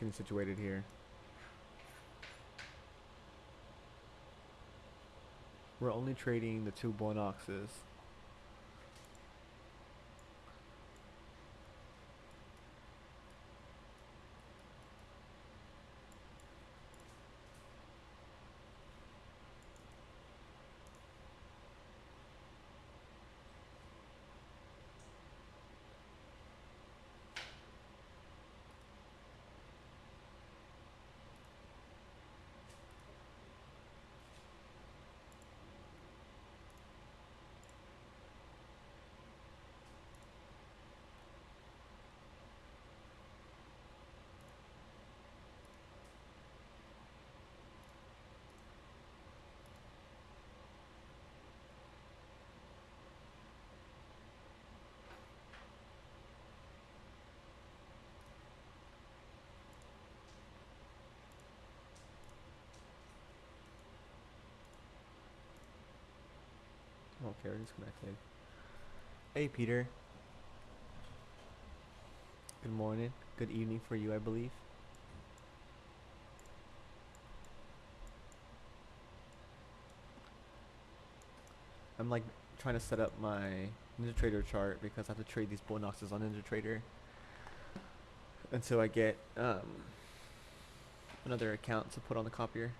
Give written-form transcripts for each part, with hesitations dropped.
getting situated here. We're only trading the 2 Bonoxes. Okay, we're disconnected. Hey, Peter. Good morning. Good evening for you, I believe. I'm like trying to set up my NinjaTrader chart because I have to trade these Bonoxes on NinjaTrader until I get another account to put on the copier.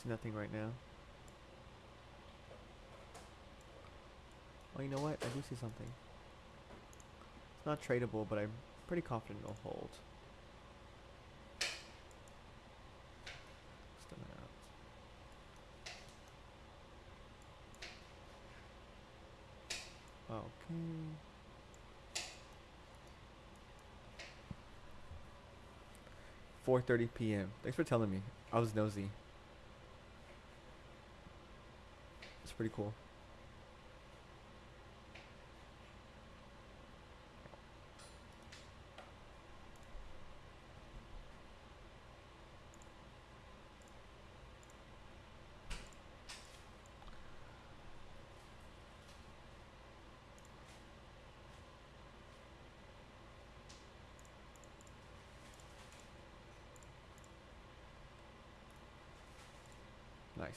See nothing right now. Oh, you know what? I do see something. It's not tradable, but I'm pretty confident it'll hold. Stem it out. Okay. 4:30 p.m. Thanks for telling me. I was nosy. It's pretty cool. Nice.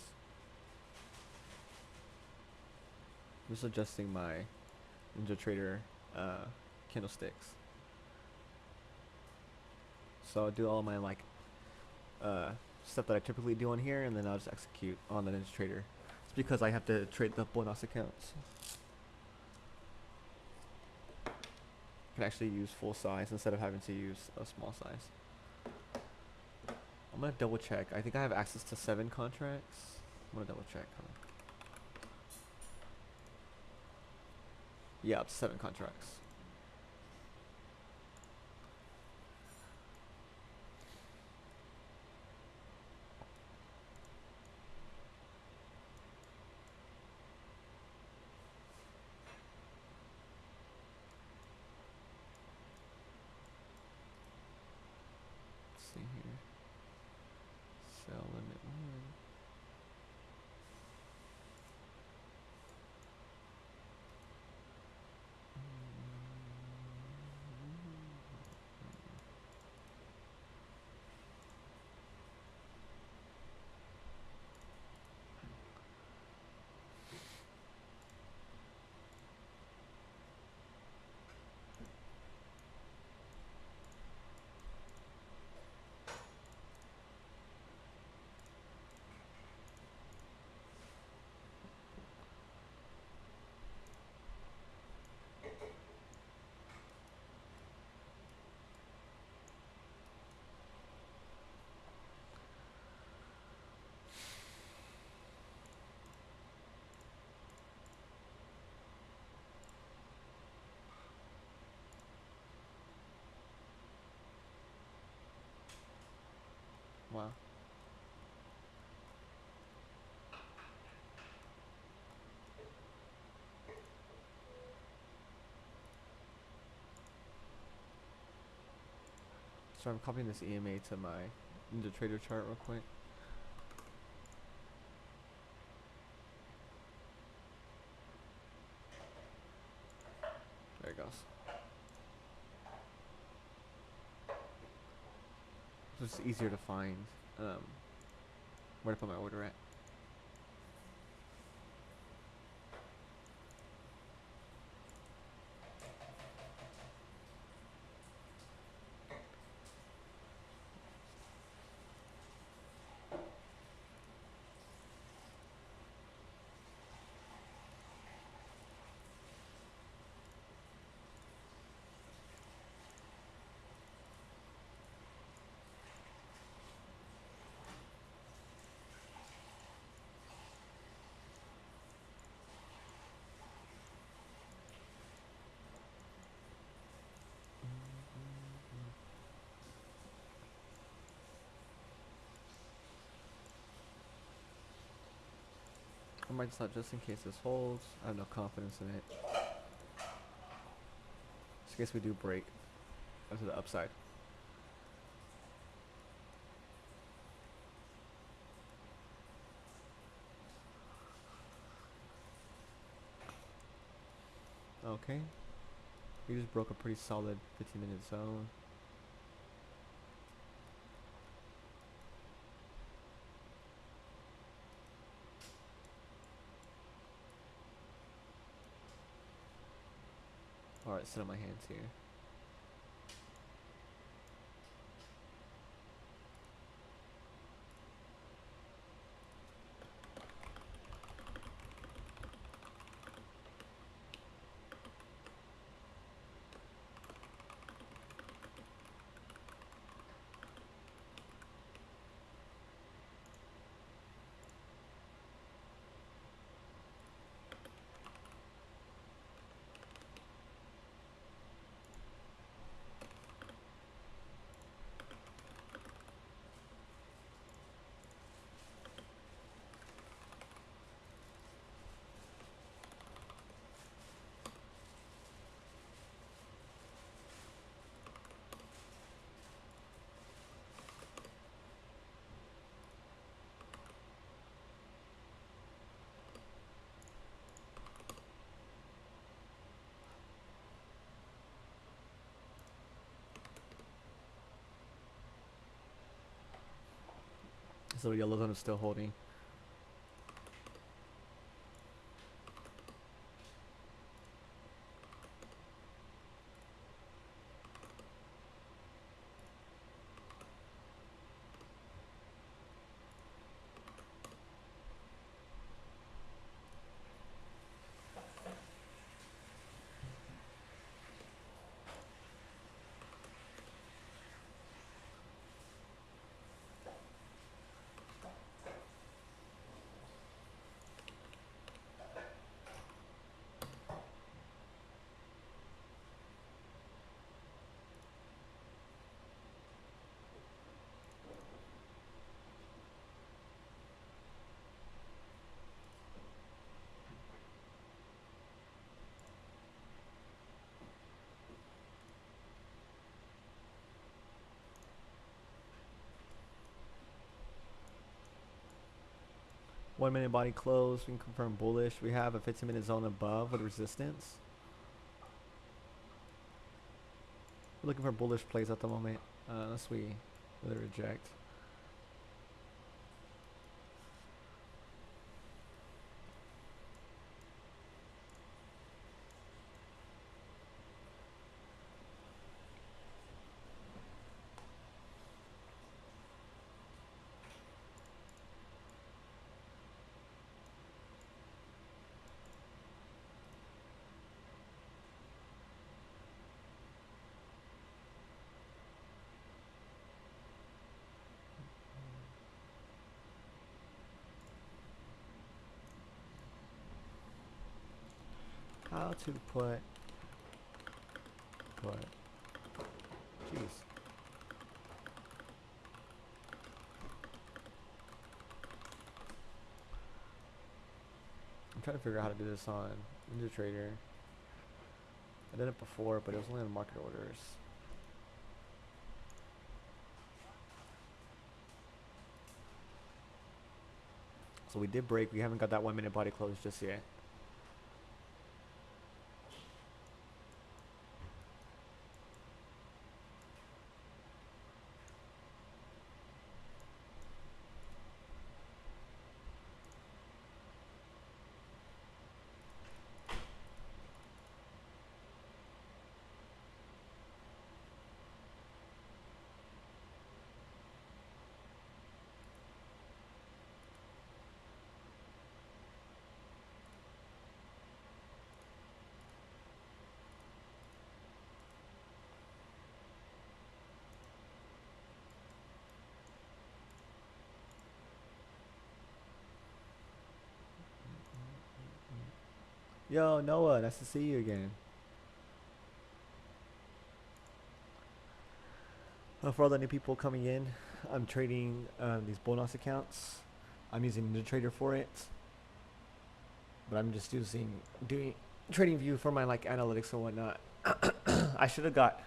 I'm just adjusting my NinjaTrader candlesticks. So I'll do all my like stuff that I typically do on here, and then I'll just execute on the NinjaTrader. It's because I have to trade the Bonos accounts. I can actually use full size instead of having to use a small size. I'm gonna double check. I think I have access to 7 contracts. I'm gonna double check. Yeah, up to 7 contracts. Let's see here. Sell limit 1. So I'm copying this EMA to my NinjaTrader chart real quick. There it goes. So it's easier to find where to put my order at. I might stop just in case this holds. I have no confidence in it. Just in case we do break onto the upside. Okay. We just broke a pretty solid 15-minute zone. Alright, sit on my hands here. So yellow zone is still holding. One minute body close. We can confirm bullish. We have a 15-minute zone above with resistance. We're looking for bullish plays at the moment, unless we really reject. How to put. Jeez. I'm trying to figure out how to do this on NinjaTrader. I did it before, but it was only on market orders. So we did break. We haven't got that 1 minute body close just yet. Yo, Noah, nice to see you again. For all the new people coming in, I'm trading these bonus accounts. I'm using NinjaTrader for it, but I'm just doing TradingView for my like analytics and whatnot. I should have got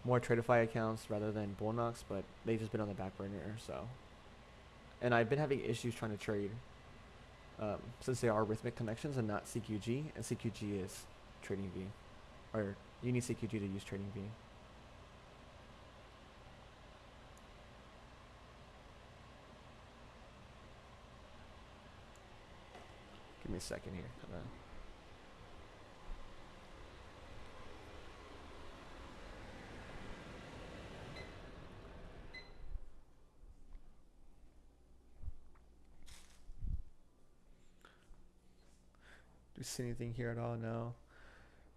more Tradify accounts rather than Bullnox, but they've just been on the back burner. So, and I've been having issues trying to trade since they are Rhythmic connections and not CQG, and CQG is TradingView, or you need CQG to use TradingView. Give me a second here. Do you see anything here at all? No.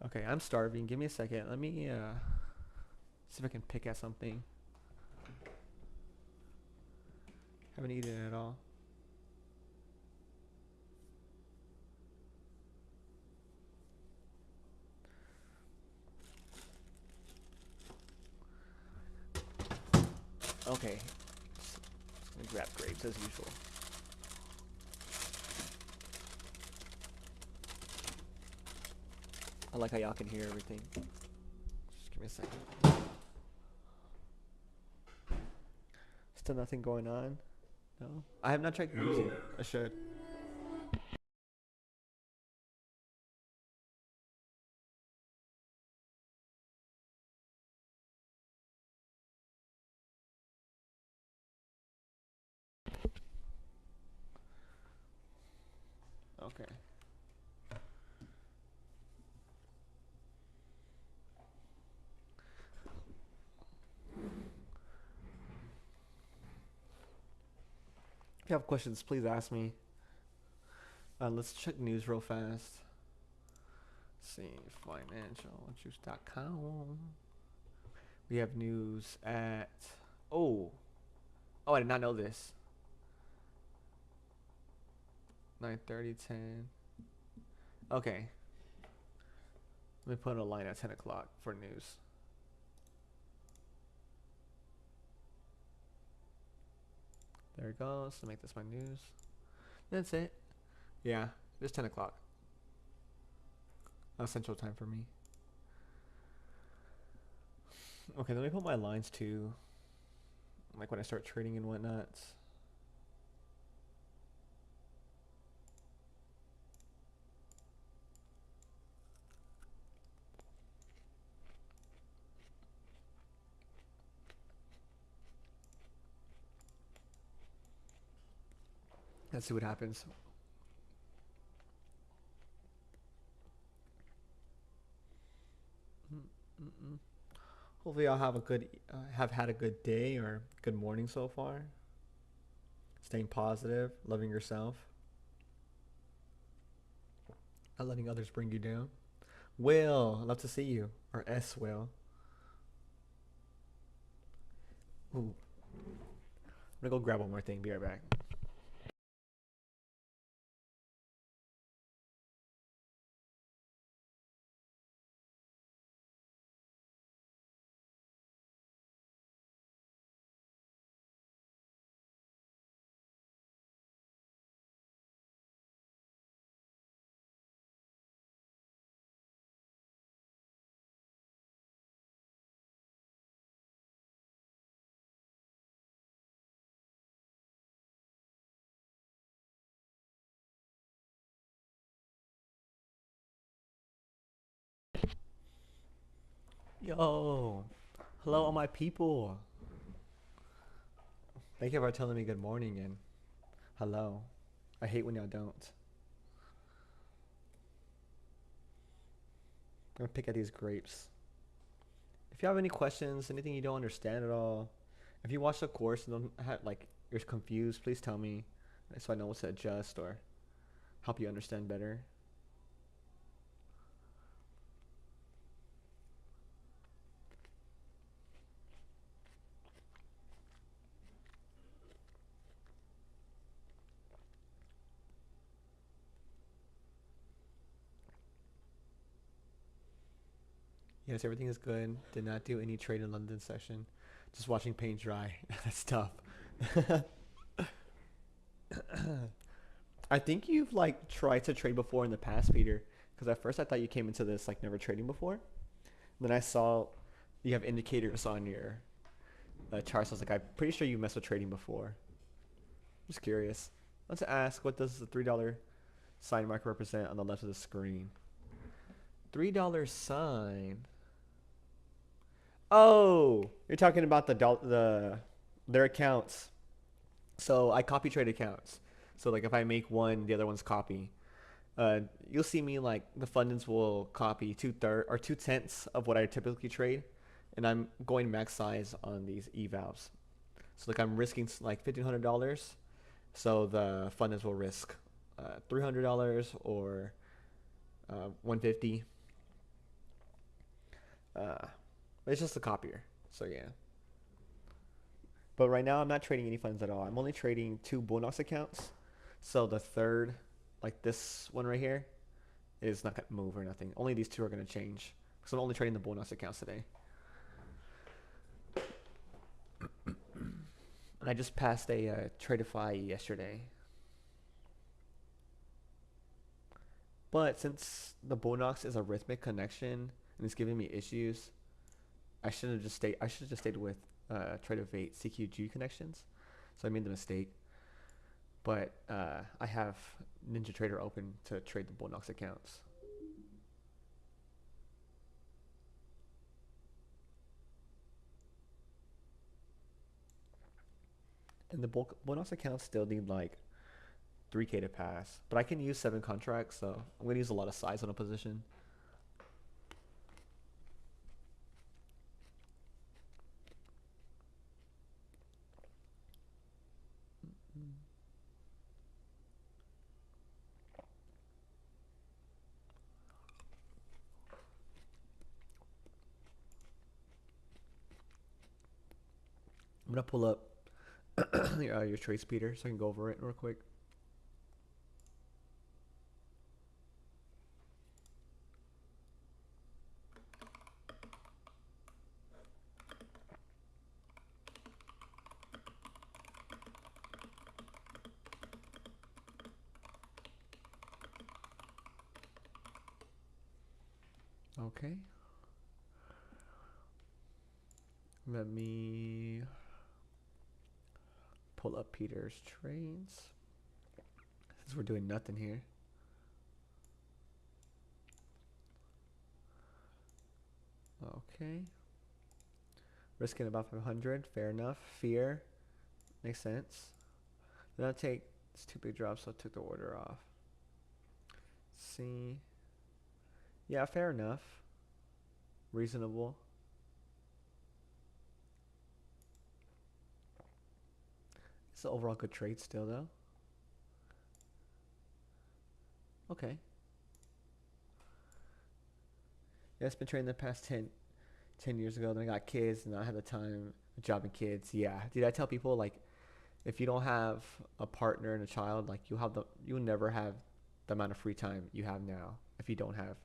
Okay, I'm starving. Give me a second. Let me see if I can pick at something. Haven't eaten at all. Okay. Just gonna grab grapes as usual. I like how y'all can hear everything. Just give me a second. Still nothing going on? No? I have not tried music. I should. Okay. If you have questions, please ask me. Let's check news real fast. Let's see, financialjuice.com. We have news at oh, I did not know this. 9:30, 10. Okay. Let me put a line at 10 o'clock for news. There it goes. To make this my news. That's it. Yeah, it's 10 o'clock. That's central time for me. Okay, let me put my lines to like when I start trading and whatnot. Let's see what happens. Hopefully, I'll have a good, have had a good day or good morning so far. Staying positive, loving yourself, not letting others bring you down. Will, love to see you. Or S Will. Ooh. I'm gonna go grab one more thing. Be right back. Yo, hello, all my people. Thank you for telling me good morning and hello. I hate when y'all don't. I'm gonna pick at these grapes. If you have any questions, anything you don't understand at all, if you watch the course and don't have, like you're confused, please tell me so I know what to adjust or help you understand better. Yes, everything is good. Did not do any trade in London session. Just watching paint dry. That's tough. I think you've like tried to trade before in the past, Peter. Because at first I thought you came into this like never trading before. Then I saw you have indicators on your charts. I was like, I'm pretty sure you messed with trading before. Just curious. Let's ask, what does the $3 sign marker represent on the left of the screen? $3 sign. Oh, you're talking about their accounts. So I copy trade accounts. So like if I make one, the other one's copy. You'll see me like the fundings will copy 2/10 of what I typically trade, and I'm going max size on these evals. So like I'm risking like $1,500, so the fundings will risk $300 or 150. It's just a copier. So yeah. But right now I'm not trading any funds at all. I'm only trading two Bullnox accounts. So the third, like this one right here, is not gonna move or nothing. Only these two are gonna change. So I'm only trading the Bullnox accounts today. And I just passed a Tradeify yesterday. But since the Bullnox is a Rithmic connection and it's giving me issues, I should have just stayed with Tradeivate CQG connections. So I made the mistake. But I have NinjaTrader open to trade the Bullnox accounts. And the Bullnox accounts still need like 3K to pass. But I can use 7 contracts, so I'm going to use a lot of size on a position. I'm going to pull up your trade speeder so I can go over it real quick. Okay. Let me pull up Peter's trades. Since we're doing nothing here. Okay. Risking about 500. Fair enough. Fear. Makes sense. Then I'll take, it's 2 big drops, so I took the order off. See. Yeah, fair enough. Reasonable. It's an overall good trade still, though. Okay. Yeah, it's been trading the past 10 years ago. Then I got kids, and I had the time, a job and kids. Yeah. Did I tell people, like, if you don't have a partner and a child, like, you'll never have the amount of free time you have now if you don't have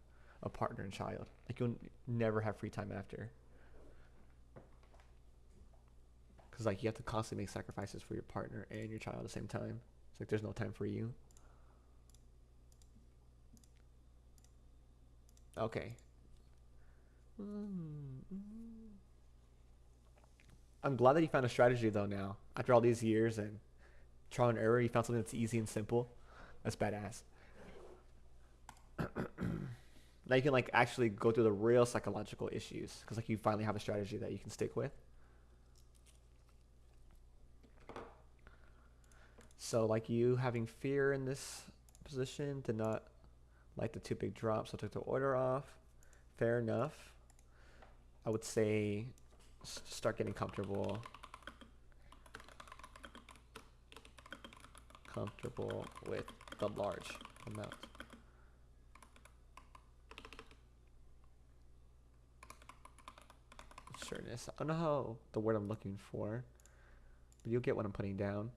a partner and child. Like, you'll never have free time after. Because, like, you have to constantly make sacrifices for your partner and your child at the same time. It's like there's no time for you. Okay. I'm glad that you found a strategy, though, now. After all these years and trial and error, you found something that's easy and simple. That's badass. Now you can like actually go through the real psychological issues because like you finally have a strategy that you can stick with. So like you having fear in this position did not like the two big drops, so I took the order off. Fair enough. I would say start getting comfortable. Comfortable with the large amount. Sureness. I don't know how the word I'm looking for, but you'll get what I'm putting down.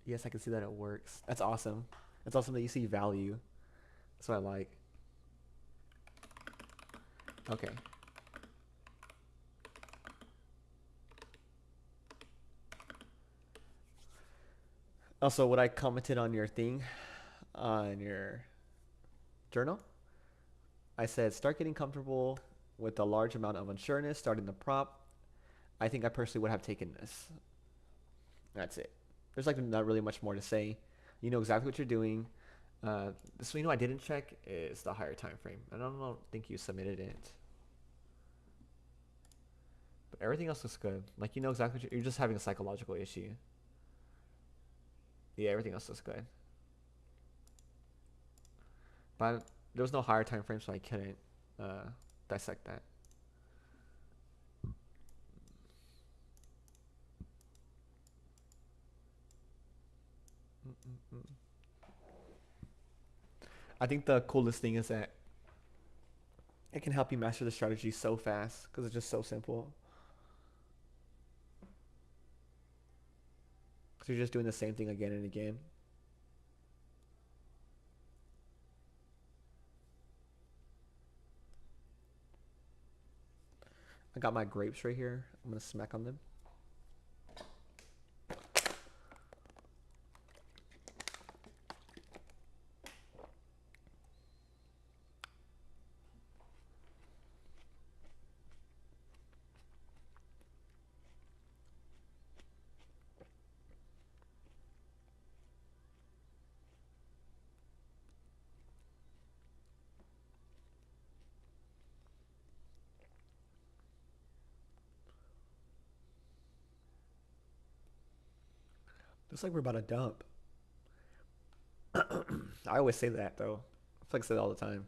Yes, I can see that it works. That's awesome. It's awesome that you see value. That's what I like. Okay. Also, what I commented on your thing, on your journal, I said start getting comfortable with a large amount of unsureness starting the prop. I think I personally would have taken this. That's it. There's like not really much more to say. You know exactly what you're doing. So you know I didn't check is the higher time frame. I don't think you submitted it, but everything else looks good. Like you know exactly what you're just having a psychological issue. Yeah, everything else looks good. But there was no higher time frame, so I couldn't dissect that. I think the coolest thing is that it can help you master the strategy so fast because it's just so simple. Because you're just doing the same thing again and again. I got my grapes right here. I'm gonna smack on them. Looks like we're about to dump. I always say that though. I feel like I say that all the time.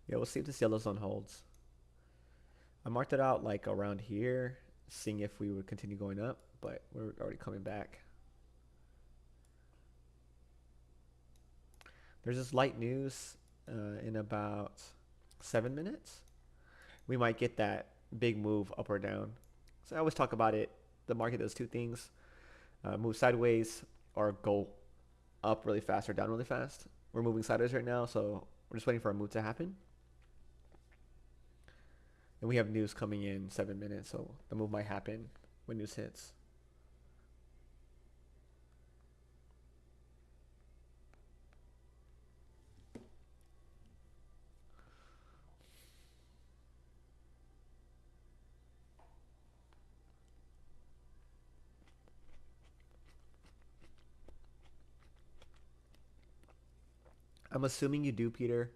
Yeah, we'll see if this yellow zone holds. I marked it out like around here, seeing if we would continue going up, but we're already coming back. There's this light news in about 7 minutes. We might get that big move up or down. So I always talk about it. The market does two things: move sideways or go up really fast or down really fast. We're moving sideways right now, so we're just waiting for a move to happen. And we have news coming in 7 minutes, so the move might happen when news hits. I'm assuming you do, Peter,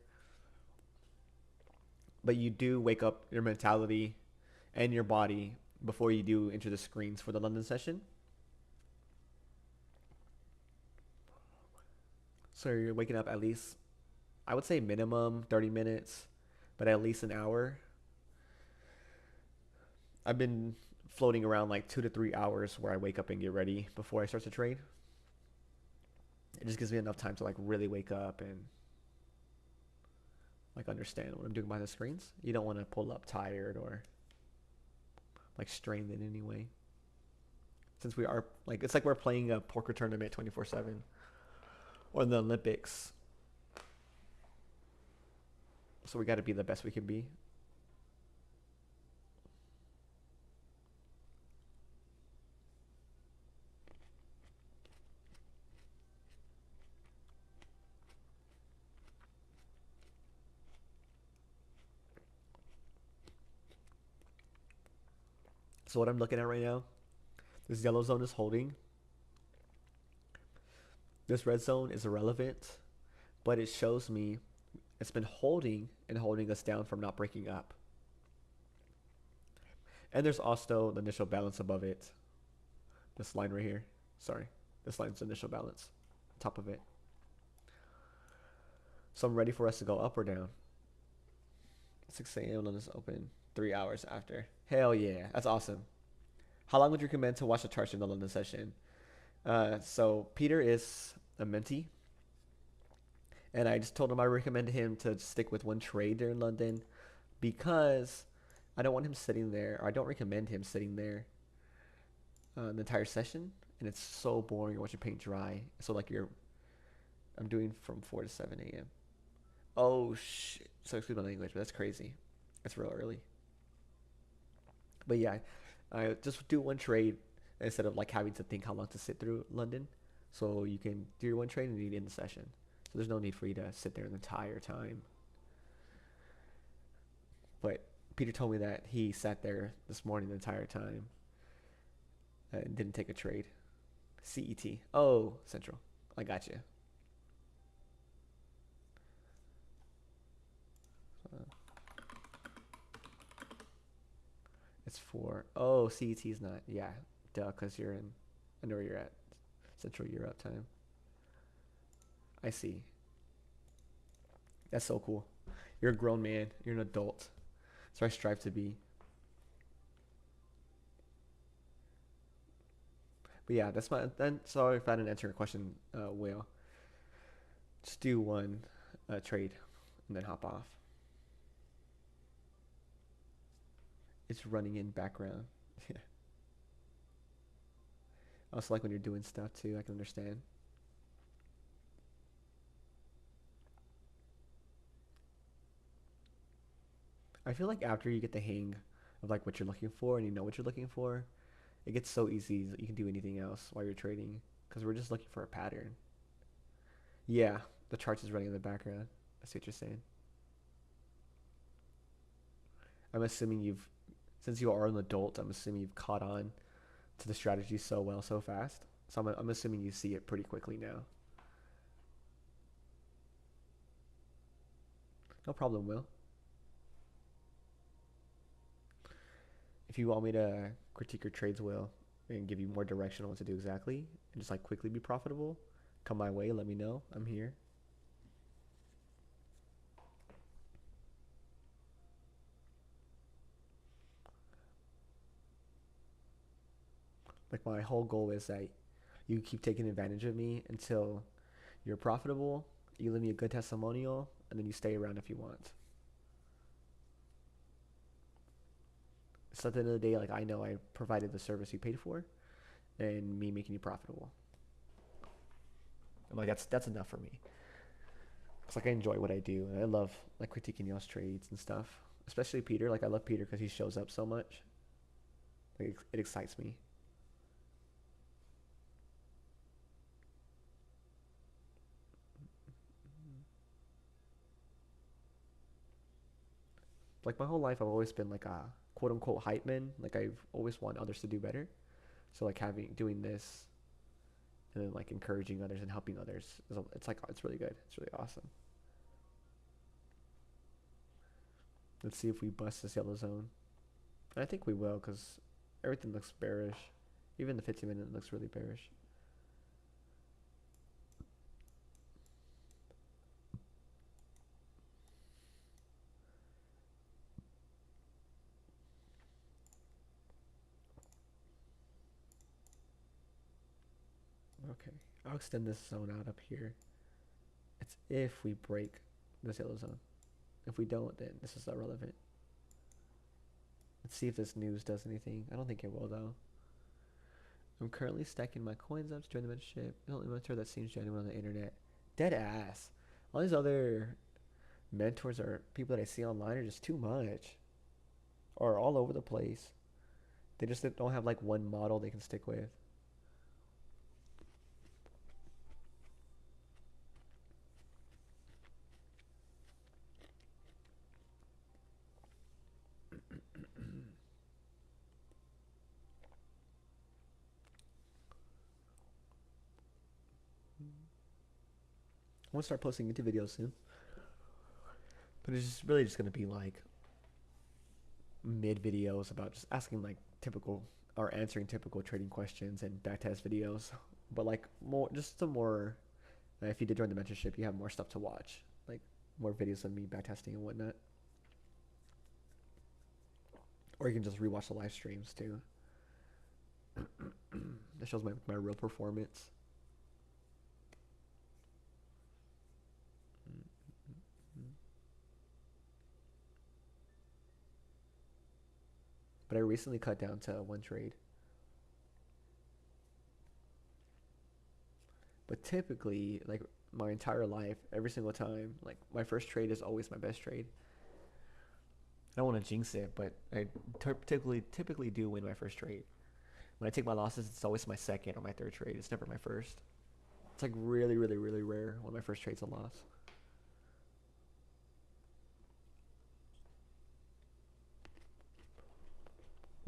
but you do wake up your mentality and your body before you do enter the screens for the London session. So you're waking up at least, I would say minimum 30 minutes, but at least an hour. I've been floating around like 2 to 3 hours where I wake up and get ready before I start to trade. It just gives me enough time to like really wake up and like understand what I'm doing behind the screens. You don't want to pull up tired or like strained in any way. Since we are like, it's like we're playing a poker tournament 24/7 or the Olympics. So we got to be the best we can be. So what I'm looking at right now, this yellow zone is holding. This red zone is irrelevant, but it shows me it's been holding and holding us down from not breaking up. And there's also the initial balance above it. This line right here. Sorry. This line's the initial balance. Top of it. So I'm ready for us to go up or down. 6 a.m. London's open. 3 hours after. Hell yeah. That's awesome. How long would you recommend to watch the charts in the London session? So Peter is a mentee. And I just told him I recommend him to stick with one trade during London because I don't want him sitting there, or I don't recommend him sitting there the entire session. And it's so boring to watch your paint dry. So like I'm doing from 4 to 7 a.m. Oh shit. So excuse my language, but that's crazy. That's real early. But yeah, I just do one trade instead of like having to think how long to sit through London. So you can do your one trade and you end the session. So there's no need for you to sit there the entire time. But Peter told me that he sat there this morning the entire time and didn't take a trade. CET. Oh, Central. I got you. It's 4. Oh, CET is not. Yeah, duh, because you're in. I know where you're at. Central Europe time. I see. That's so cool. You're a grown man. You're an adult. So I strive to be. But yeah, that's my. Then sorry if I didn't answer your question, Whale. Just do one trade and then hop off. It's running in background. Yeah. Also, like when you're doing stuff too, I can understand. I feel like after you get the hang of like what you're looking for and you know what you're looking for, it gets so easy that you can do anything else while you're trading because we're just looking for a pattern. Yeah, the charts is running in the background. I see what you're saying. I'm assuming since you are an adult, I'm assuming you've caught on to the strategy so well so fast. So I'm assuming you see it pretty quickly now. No problem, Will. If you want me to critique your trades, Will, and give you more direction on what to do exactly, and just like quickly be profitable, come my way. Let me know. I'm here. Like my whole goal is that you keep taking advantage of me until you're profitable. You leave me a good testimonial, and then you stay around if you want. So at the end of the day, like I know I provided the service you paid for, and me making you profitable. I'm like that's enough for me. It's like I enjoy what I do, and I love like critiquing y'all's trades and stuff. Especially Peter. Like I love Peter because he shows up so much. Like it excites me. Like my whole life, I've always been like a quote unquote hype man. Like I've always want others to do better. So like doing this, and then like encouraging others and helping others. It's like it's really good. It's really awesome. Let's see if we bust this yellow zone. And I think we will because everything looks bearish. Even the 15-minute looks really bearish. Okay, I'll extend this zone out up here. It's if we break this yellow zone. If we don't, then this is irrelevant. Let's see if this news does anything. I don't think it will though. I'm currently stacking my coins up to join the membership. The only mentor that seems genuine on the internet. Dead ass. All these other mentors or people that I see online are just too much or all over the place. They just don't have like one model they can stick with. I want to start posting YouTube videos soon, but it's just really just gonna be like mid videos about just asking like typical or answering typical trading questions and backtest videos. But like more, just some more. If you did join the mentorship, you have more stuff to watch, like more videos of me backtesting and whatnot. Or you can just rewatch the live streams too. That shows my real performance. But I recently cut down to one trade. But typically, like my entire life, every single time, like my first trade is always my best trade. I don't want to jinx it, but I typically do win my first trade. When I take my losses, it's always my second or my third trade. It's never my first. It's like really, really, really rare when my first trade's a loss.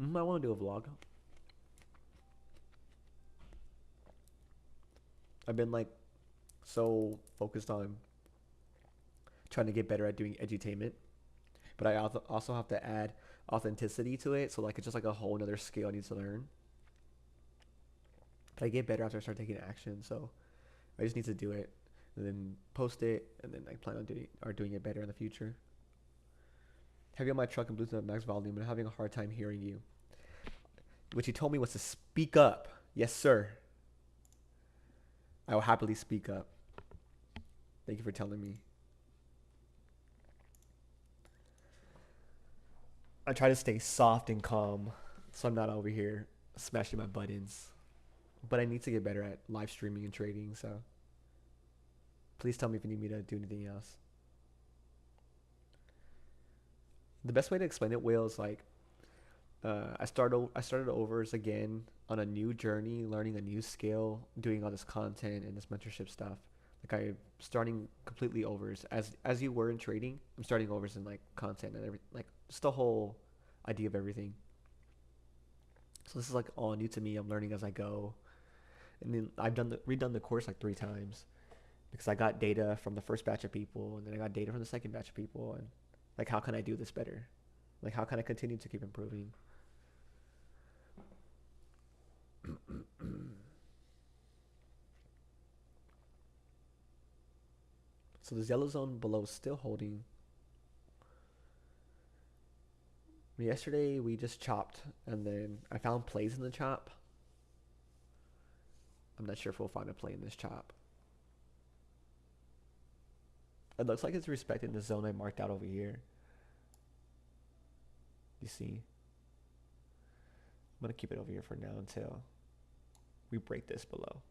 I want to do a vlog. I've been like so focused on trying to get better at doing edutainment, but I also have to add authenticity to it. So like it's just like a whole another skill I need to learn. But I get better after I start taking action. So I just need to do it and then post it, and then I plan on doing it better in the future. Have you on my truck and Bluetooth at max volume and having a hard time hearing you? What you told me was to speak up. Yes, sir. I will happily speak up. Thank you for telling me. I try to stay soft and calm so I'm not over here smashing my buttons. But I need to get better at live streaming and trading, so please tell me if you need me to do anything else. The best way to explain it, Will, is like I started over again on a new journey, learning a new skill, doing all this content and this mentorship stuff. Like I'm starting completely overs as you were in trading. I'm starting overs in like content and everything, like just the whole idea of everything. So this is like all new to me. I'm learning as I go, and then I've redone the course like 3 times because I got data from the first batch of people, and then I got data from the second batch of people, and like how can I do this better? Like how can I continue to keep improving? So this yellow zone below is still holding. Yesterday we just chopped, and then I found plays in the chop. I'm not sure if we'll find a play in this chop. It looks like it's respecting the zone I marked out over here. You see? I'm gonna keep it over here for now until we break this below.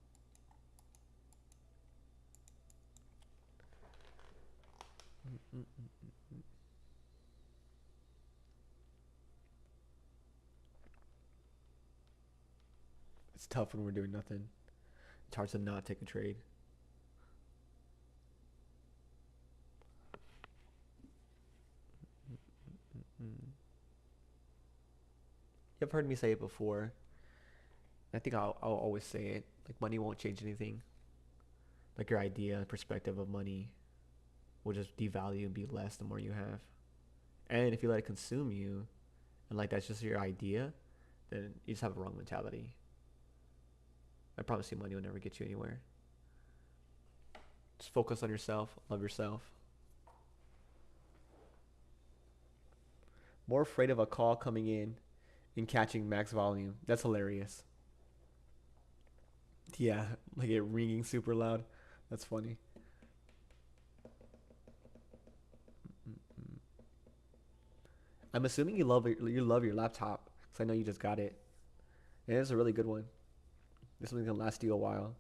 It's tough when we're doing nothing. It's hard to not take a trade. You've heard me say it before. I think I'll always say it. Like money won't change anything. Like your idea, perspective of money will just devalue and be less the more you have. And if you let it consume you, and like that's just your idea, then you just have a wrong mentality. I promise you, money will never get you anywhere. Just focus on yourself, love yourself. More afraid of a call coming in and catching max volume. That's hilarious. Yeah, like it ringing super loud. That's funny. I'm assuming you love your laptop because I know you just got it. And it's a really good one. This one's gonna last you a while.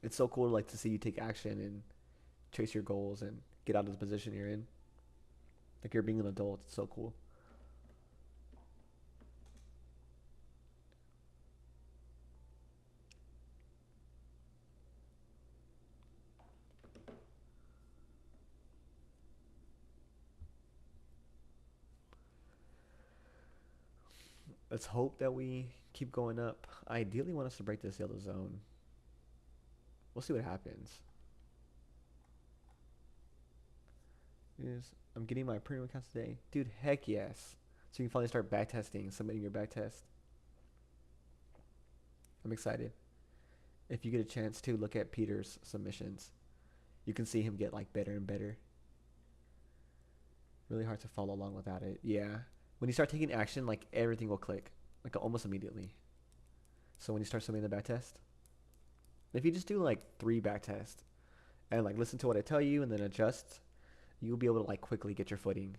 It's so cool like to see you take action and chase your goals and get out of the position you're in. Like you're being an adult. It's so cool. Let's hope that we keep going up. I ideally want us to break this yellow zone. We'll see what happens. Yes, I'm getting my premium accounts today. Dude, heck yes. So you can finally start backtesting, submitting your backtest. I'm excited. If you get a chance to look at Peter's submissions, you can see him get like better and better. Really hard to follow along without it. Yeah. When you start taking action, like everything will click. Like almost immediately. So when you start submitting the backtest, if you just do like 3 backtests and like listen to what I tell you and then adjust, you'll be able to like quickly get your footing.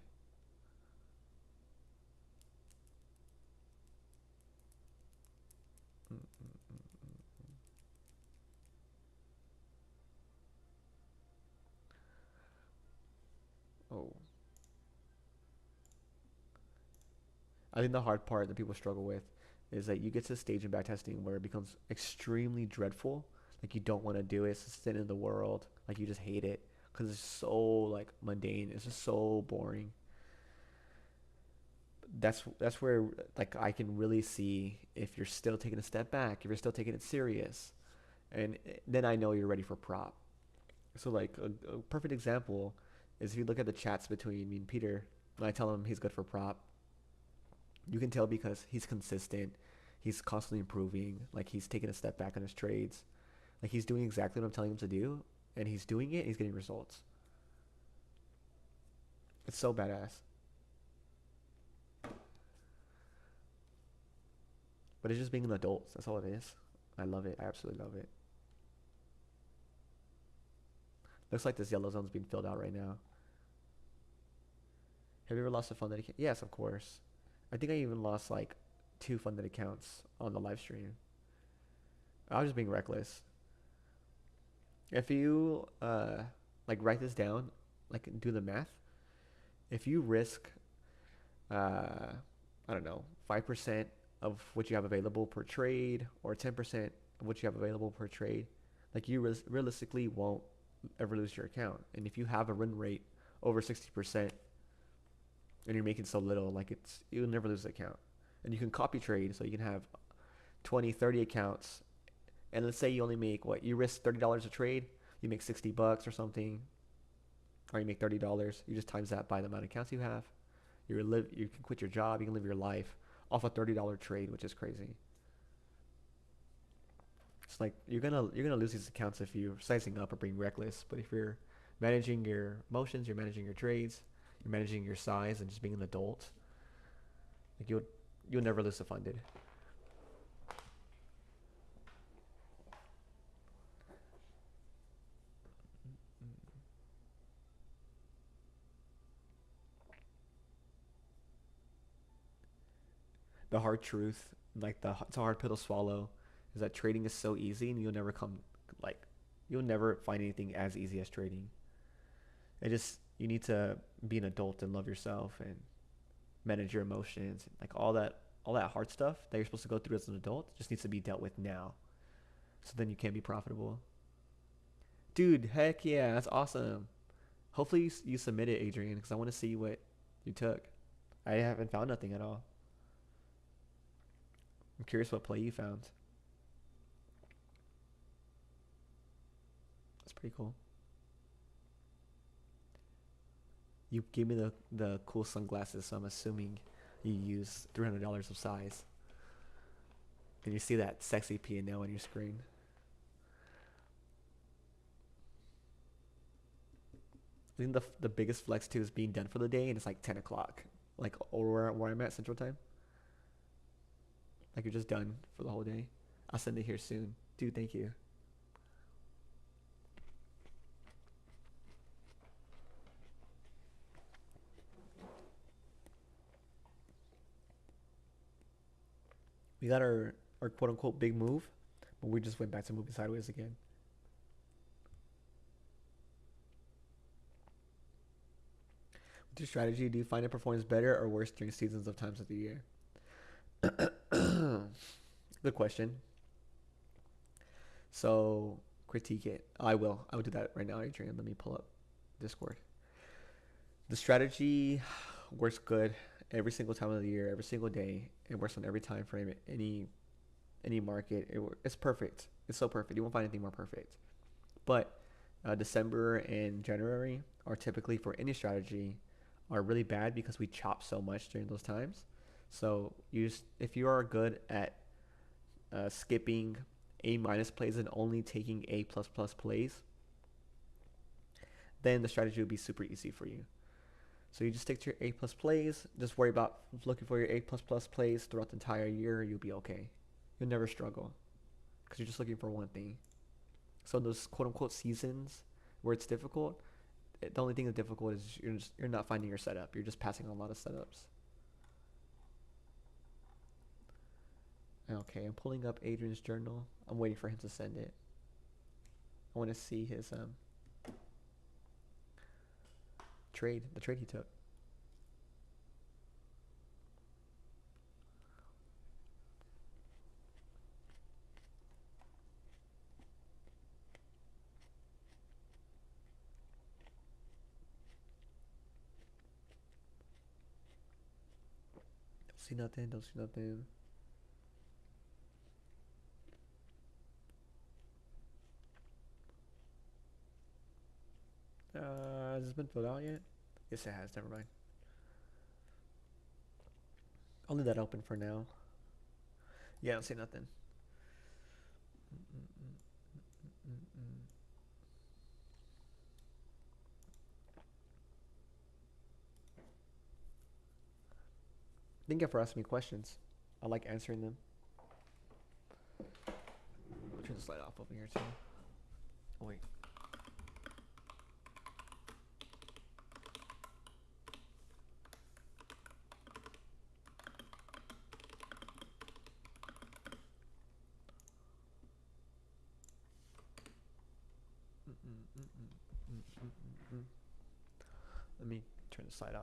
Oh. I think the hard part that people struggle with is that you get to a stage in backtesting where it becomes extremely dreadful. Like you don't want to do it. It's just the end of the world. Like you just hate it because it's so like mundane. It's just so boring. That's where like I can really see if you're still taking a step back, if you're still taking it serious, and then I know you're ready for prop. So like a perfect example is if you look at the chats between me and Peter, and I tell him he's good for prop, you can tell because he's consistent, he's constantly improving, like he's taking a step back on his trades, like he's doing exactly what I'm telling him to do, and he's doing it, and he's getting results. It's so badass. But it's just being an adult. That's all it is. I love it. I absolutely love it. Looks like this yellow zone's being filled out right now. Have you ever lost a funded account? Yes, of course. I think I even lost like 2 funded accounts on the live stream. I was just being reckless. If you like write this down, like do the math. If you risk I don't know, 5% of what you have available per trade or 10% of what you have available per trade, like you realistically won't ever lose your account. And if you have a win rate over 60% and you're making so little, like you'll never lose the account. And you can copy trade, so you can have 20, 30 accounts. And let's say you only make what you risk $30 a trade, you make $60 or something, or you make $30. You just times that by the amount of accounts you have. You can quit your job, you can live your life off a $30 trade, which is crazy. It's like you're gonna lose these accounts if you're sizing up or being reckless. But if you're managing your motions, you're managing your trades, you're managing your size, and just being an adult, like you'll never lose a funded. The hard truth, like it's a hard pill to swallow, is that trading is so easy, and like you'll never find anything as easy as trading. It just you need to be an adult and love yourself and manage your emotions, like all that hard stuff that you're supposed to go through as an adult just needs to be dealt with now. So then you can be profitable. Dude, heck yeah, that's awesome. Hopefully you submit it, Adrian, because I want to see what you took. I haven't found nothing at all. I'm curious what play you found. That's pretty cool. You gave me the cool sunglasses, so I'm assuming you use $300 of size. And you see that sexy P&L on your screen. I think the biggest flex too is being done for the day, and it's like 10 o'clock, like or where I'm at Central Time. Like you're just done for the whole day. I'll send it here soon, dude. Thank you. We got our quote unquote big move, but we just went back to moving sideways again. your strategy, do you find it performs better or worse during seasons of times of the year? Good question. So critique it. I will. I will do that right now, Adrian. Let me pull up Discord. The strategy works good every single time of the year, every single day. It works on every time frame, any market. It's perfect. It's so perfect. You won't find anything more perfect. But December and January are typically for any strategy are really bad because we chop so much during those times. So if you are good at skipping A minus plays and only taking A plus plus plays, then the strategy will be super easy for you. So you just stick to your A plus plays. Just worry about looking for your A plus plus plays throughout the entire year. You'll be okay. You'll never struggle because you're just looking for one thing. So those quote unquote seasons where it's difficult, the only thing that's difficult is you're not finding your setup. You're just passing on a lot of setups. Okay, I'm pulling up Adrian's journal. I'm waiting for him to send it. I want to see his the trade he took. Don't see nothing. Don't see nothing. Has this been filled out yet? Yes, it has. Never mind. I'll leave that open for now. Yeah, I don't see nothing. Thank you for asking me questions. I like answering them. I'll turn the slide off over here too. Oh wait. Let me turn the slide off.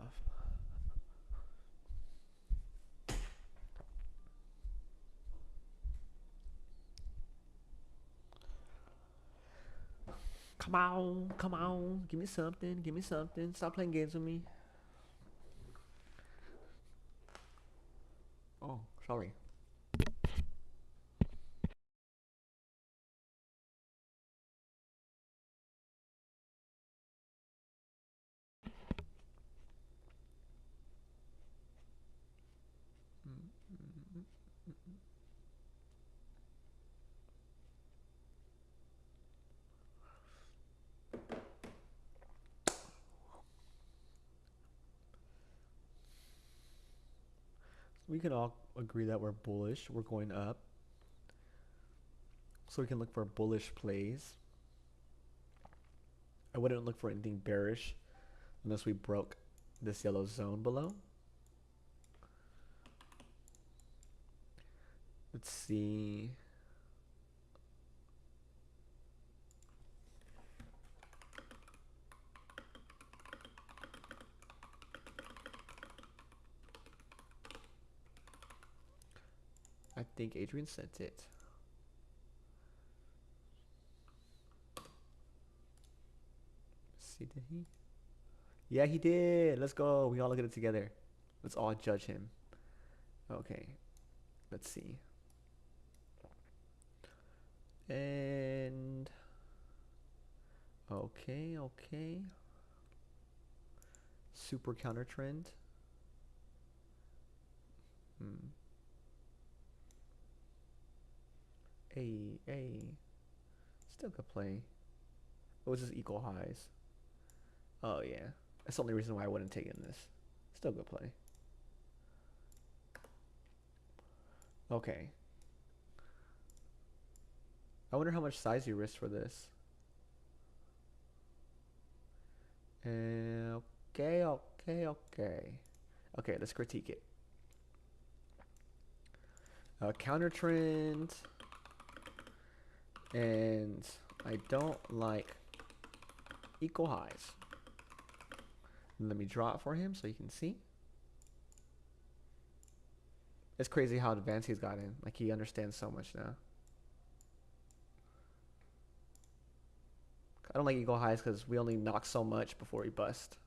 Come on, come on. Give me something, give me something. Stop playing games with me. Oh, sorry. We can all agree that we're bullish. We're going up. So we can look for bullish plays. I wouldn't look for anything bearish unless we broke this yellow zone below. Let's see. I think Adrian sent it. See, did he? Yeah, he did. Let's go. We all look at it together. Let's all judge him. Okay. Let's see. And okay, okay. Super counter trend. A. Still could play. What was this equal highs? Oh yeah. That's the only reason why I wouldn't take in this. Still good play. Okay. I wonder how much size you risk for this. Okay. Okay, let's critique it. Counter trend. And I don't like equal highs. Let me draw it for him so you can see. It's crazy how advanced he's gotten. Like, he understands so much now. I don't like Eagle Highs because we only knock so much before we bust.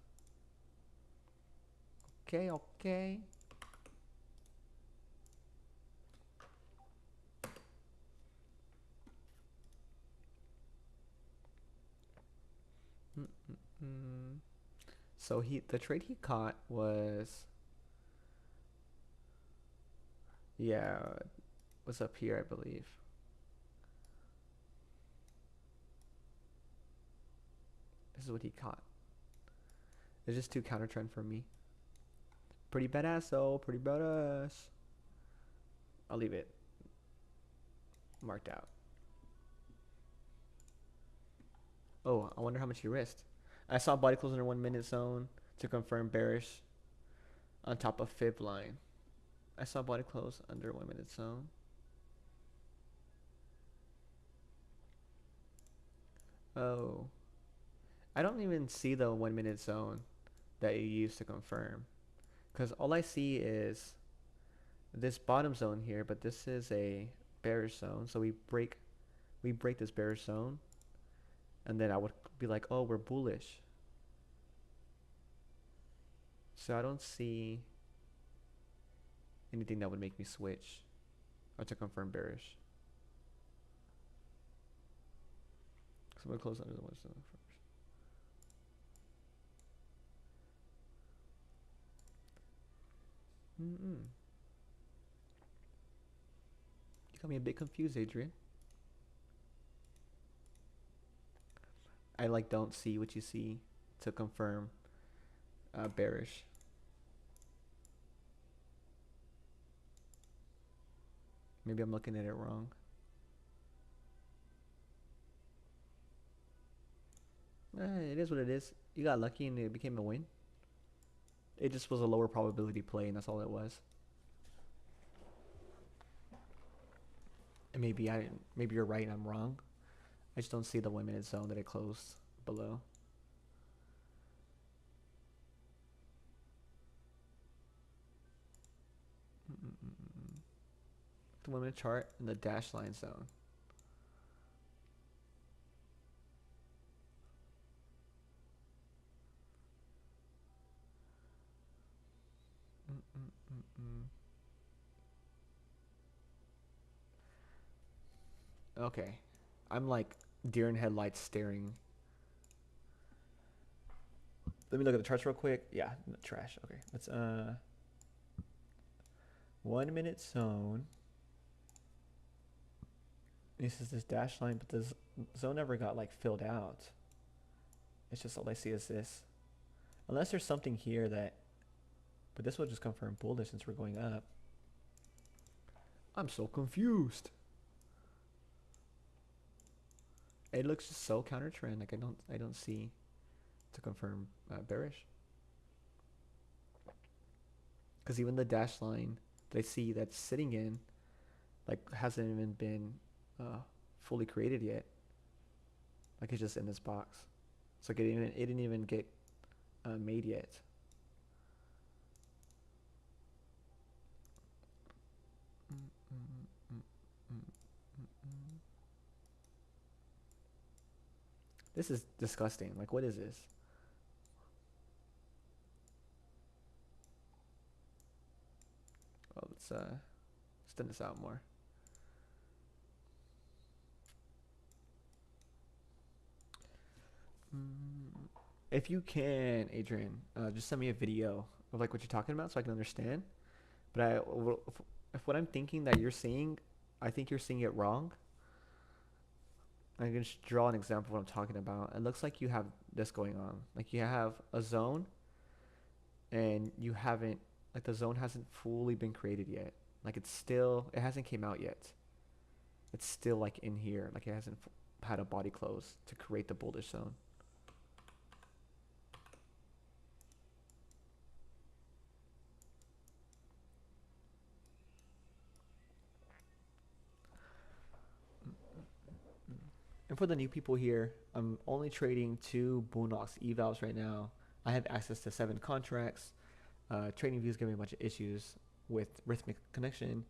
Okay, okay. So the trade he caught was, yeah, was up here, I believe. This is what he caught. It's just too counter trend for me. Pretty badass though, pretty badass. I'll leave it marked out. Oh, I wonder how much he risked. I saw body close under 1 minute zone to confirm bearish on top of fib line. I saw body close under 1 minute zone. Oh, I don't even see the 1 minute zone that you use to confirm, because all I see is this bottom zone here, but this is a bearish zone. So we break this bearish zone, and then I would be like, oh, we're bullish. So I don't see anything that would make me switch or to confirm bearish. So I'm gonna close under the 1 zone first. You got me a bit confused, Adrian. I like don't see what you see to confirm bearish. Maybe I'm looking at it wrong. It is what it is. You got lucky and it became a win. It just was a lower probability play, and that's all it was. And maybe you're right and I'm wrong. I just don't see the 1 minute zone that it closed below. The 1 minute chart in the dash line zone. Okay, I'm like deer in headlights staring. Let me look at the charts real quick. Yeah, trash. Okay, let's 1 minute zone. This is this dash line, but this zone never got like filled out. It's just all I see is this. Unless there's something here that, but this will just confirm bullish since we're going up. I'm so confused. It looks just so counter trend. Like I don't see to confirm bearish. Because even the dash line that I see that's sitting in, like, hasn't even been fully created yet. Like, it's just in this box. So like it didn't even get made yet. This is disgusting. Like, what is this? Well, let's thin this out more. If you can, Adrian, just send me a video of like what you're talking about so I can understand. But if what I'm thinking that you're seeing, I think you're seeing it wrong. I can just draw an example of what I'm talking about. It looks like you have this going on. Like, you have a zone, and you haven't, like, the zone hasn't fully been created yet. Like, it hasn't came out yet. It's still like in here. Like, it hasn't had a body close to create the bullish zone. And for the new people here, I'm only trading 2 Bullnox evals right now. I have access to 7 contracts. TradingView is giving me a bunch of issues with Rhythmic connection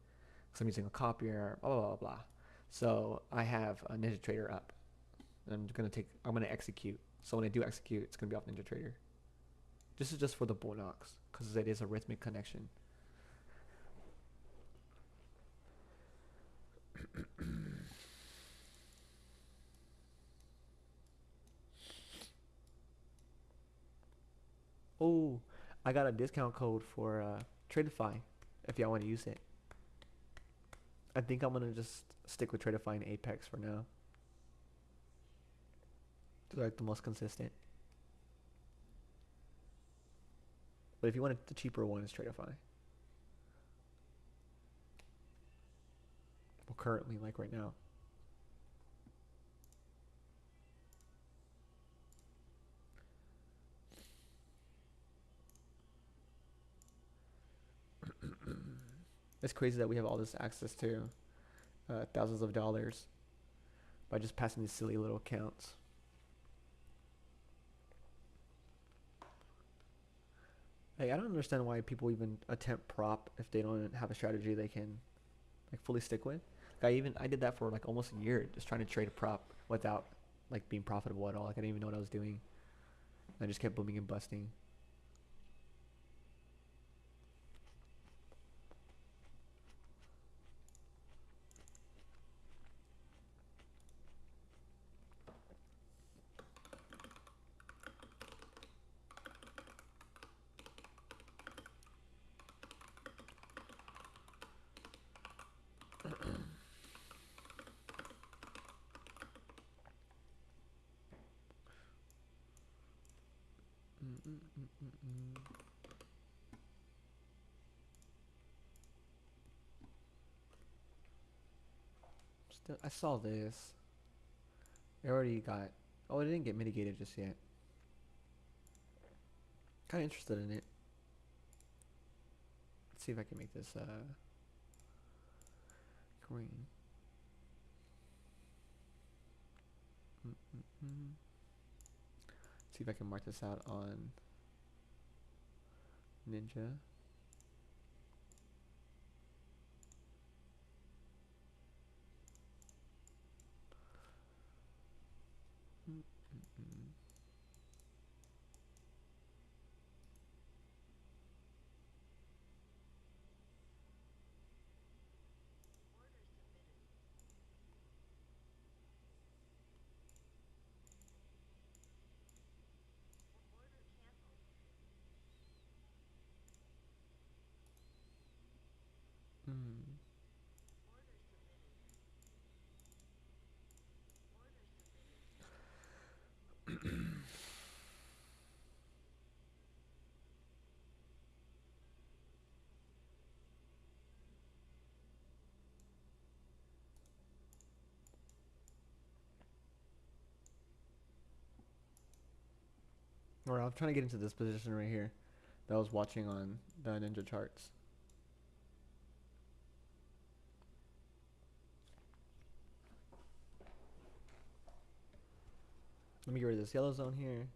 because I'm using a copier, blah, blah, blah, blah. So I have a NinjaTrader up. And I'm gonna execute. So when I do execute, it's gonna be off NinjaTrader. This is just for the Bullnox because it is a Rhythmic connection. Oh, I got a discount code for Tradify if y'all want to use it. I think I'm gonna just stick with Tradify and Apex for now. They're like the most consistent. But if you want the cheaper one, it's Tradify. Well, currently, like right now. It's crazy that we have all this access to thousands of dollars by just passing these silly little accounts. Hey, I don't understand why people even attempt prop if they don't have a strategy they can like fully stick with. I did that for like almost a year, just trying to trade a prop without like being profitable at all. Like I didn't even know what I was doing. I just kept booming and busting. Still, I saw this. It already got. Oh, it didn't get mitigated just yet. Kind of interested in it. Let's see if I can make this green. See if I can mark this out on Ninja. Or I'm trying to get into this position right here that I was watching on the Ninja charts. Let me get rid of this yellow zone here.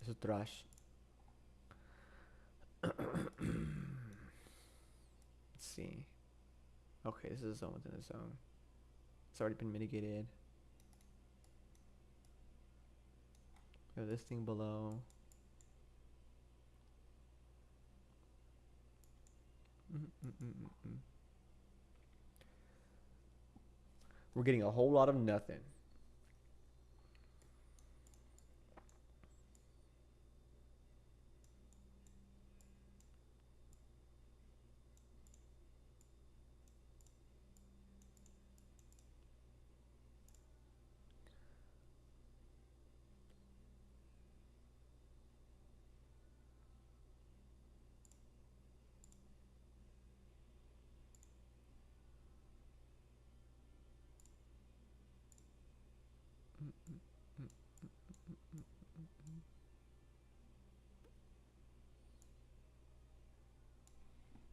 This is thrash. Let's see. Okay, this is a zone within a zone. It's already been mitigated. We have this thing below. We're getting a whole lot of nothing.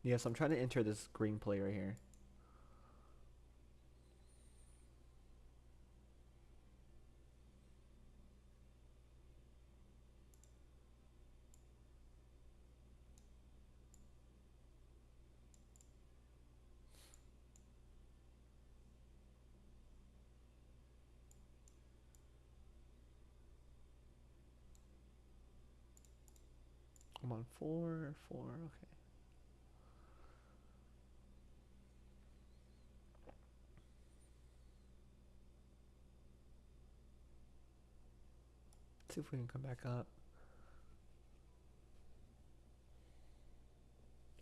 Yes, I'm trying to enter this green play right here. I'm on 4, 4. Okay. Let's see if we can come back up.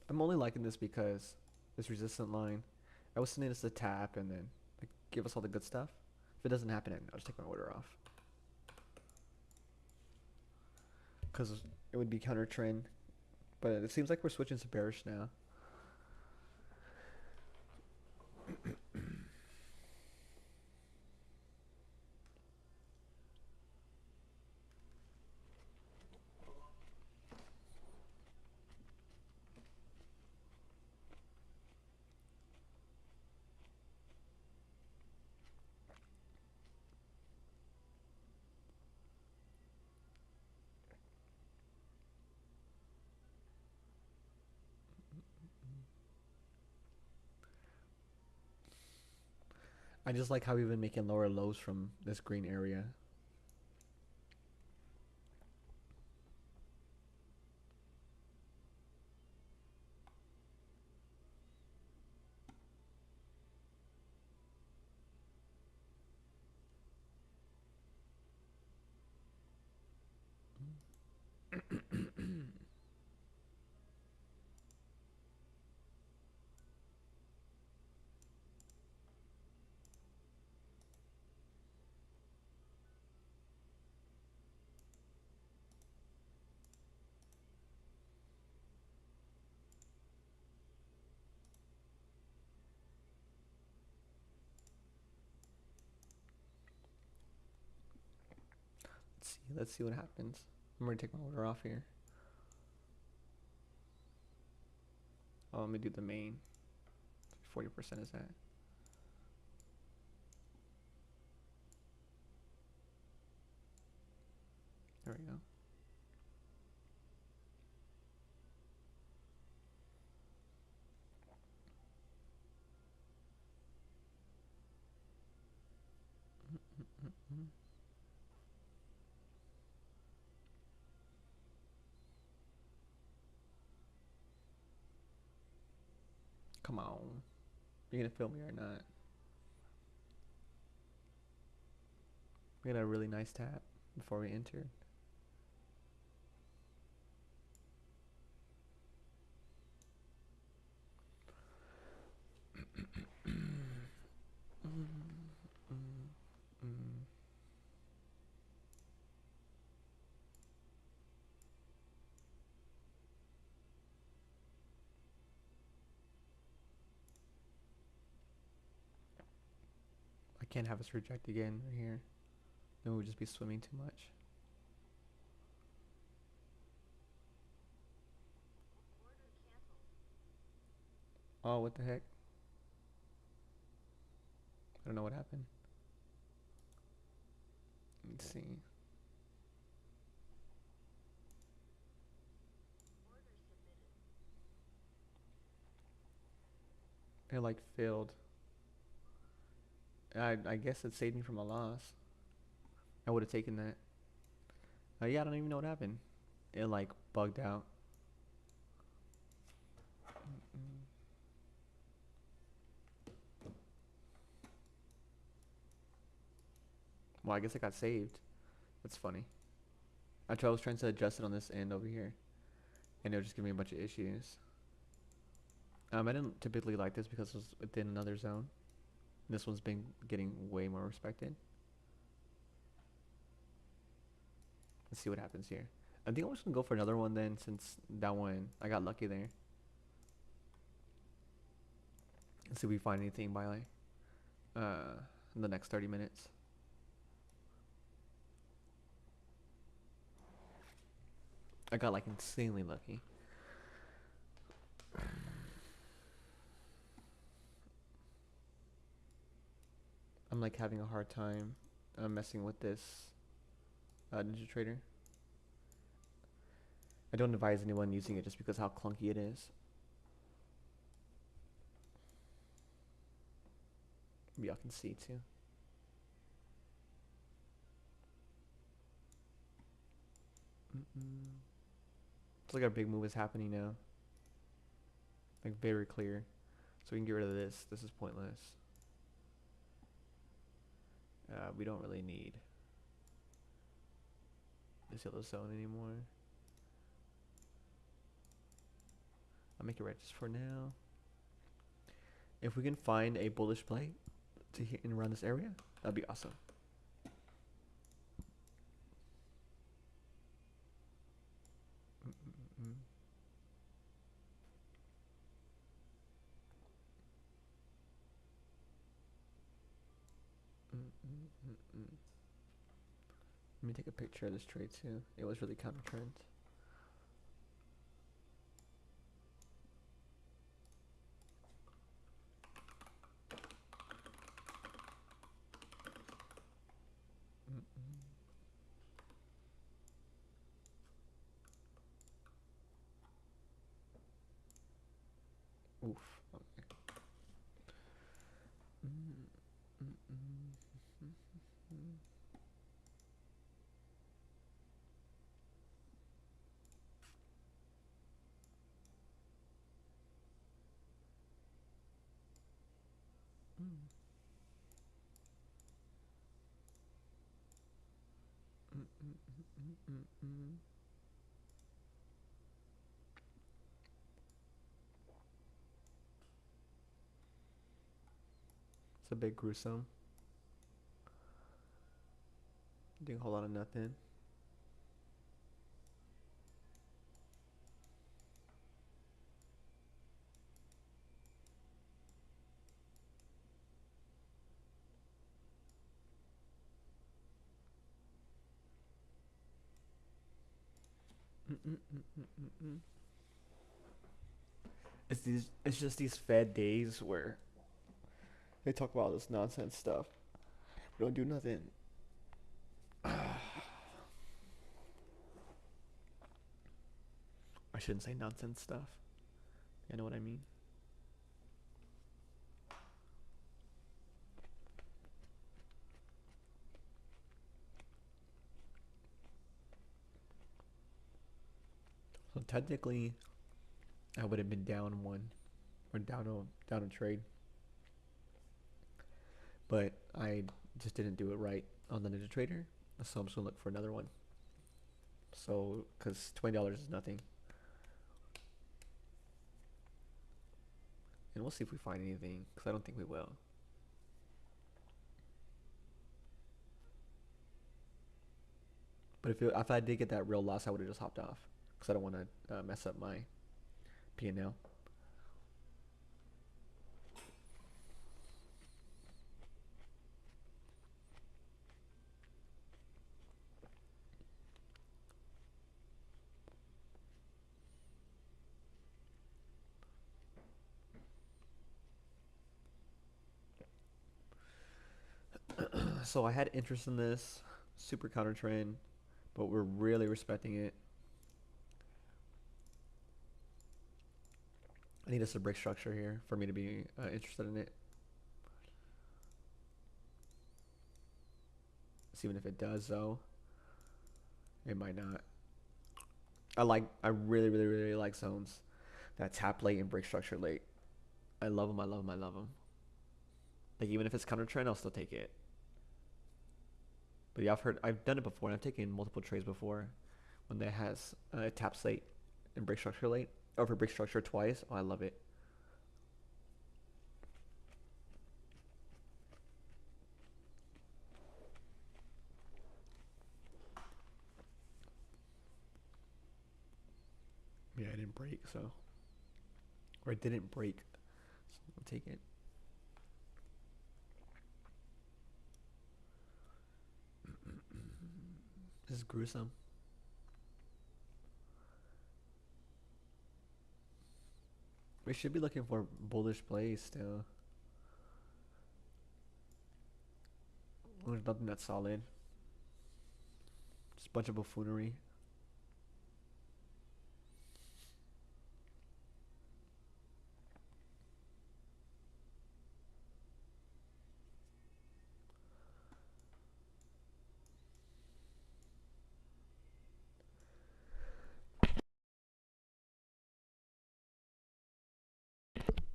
I'm only liking this because this resistant line. I was sending this to tap and then like give us all the good stuff. If it doesn't happen, I'll just take my order off. Because it would be counter trend. But it seems like we're switching to bearish now. I just like how we've been making lower lows from this green area. Let's see what happens. I'm gonna take my order off here. Oh, let me do the main. 40% is that. There we go. Come on. You gonna film me or not? We got a really nice tap before we entered. I can't have us reject again right here. Then we'll just be swimming too much. Oh, what the heck? I don't know what happened. Let's see. It like failed. I guess it saved me from a loss. I would have taken that. Yeah, I don't even know what happened. It like bugged out. Well, I guess it got saved. That's funny. I was trying to adjust it on this end over here, and it was just giving me a bunch of issues. I didn't typically like this because it was within another zone. This one's been getting way more respected. Let's see what happens here. I think I'm just gonna go for another one then, since that one I got lucky there. Let's see if we find anything by like in the next 30 minutes. I got like insanely lucky. I'm like having a hard time messing with this NinjaTrader. I don't advise anyone using it just because how clunky it is. Maybe y'all can see too. Looks like our big move is happening now. Like very clear. So we can get rid of this. This is pointless. We don't really need this yellow zone anymore. I'll make it red just for now. If we can find a bullish play to hit and around this area, that'd be awesome. Let me take a picture of this trade too. It was really counter trend. Oof. Okay. It's a bit gruesome. Doing a whole lot of nothing. It's just these Fed days where they talk about all this nonsense stuff. We don't do nothing. I shouldn't say nonsense stuff. You know what I mean? So technically, I would have been down one or down a trade, but I just didn't do it right on the Ninja Trader, so I'm just gonna look for another one. So, cause $20 is nothing, and we'll see if we find anything. Cause I don't think we will. But if I did get that real loss, I would have just hopped off, cause I don't want to mess up my P&L. So I had interest in this super counter trend, but we're really respecting it. I need us to break structure here for me to be interested in it. So even if it does, though, it might not. I really like zones that tap late and break structure late. I love them. I love them. I love them. Like even if it's counter trend, I'll still take it. But yeah, I've done it before. And I've taken multiple trades before when that has taps late and break structure late, or for break structure twice. Oh, I love it. Yeah, I didn't break, so or it didn't break. So I'll take it. This is gruesome. We should be looking for bullish plays still. There's nothing that's solid. Just a bunch of buffoonery.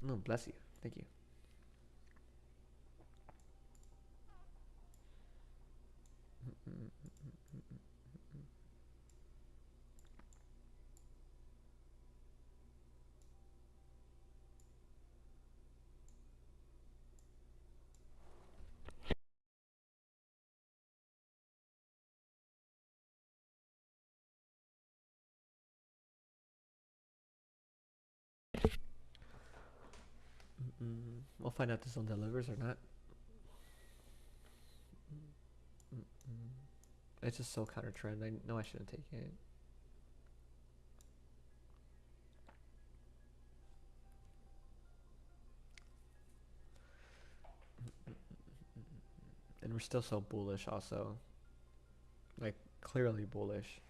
No, bless you. Thank you. We'll find out if this one delivers or not. It's just so counter trend. I know I shouldn't take it. And we're still so bullish, also. Like, clearly bullish.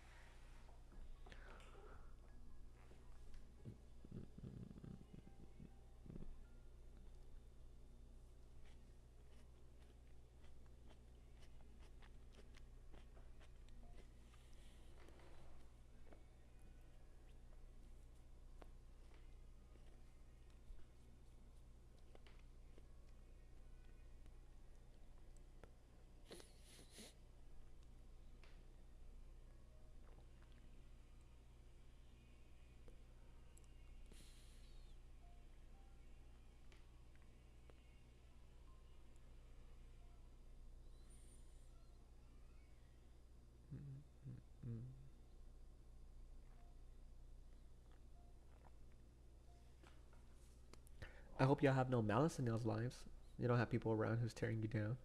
I hope y'all have no malice in y'all's lives. You don't have people around who's tearing you down.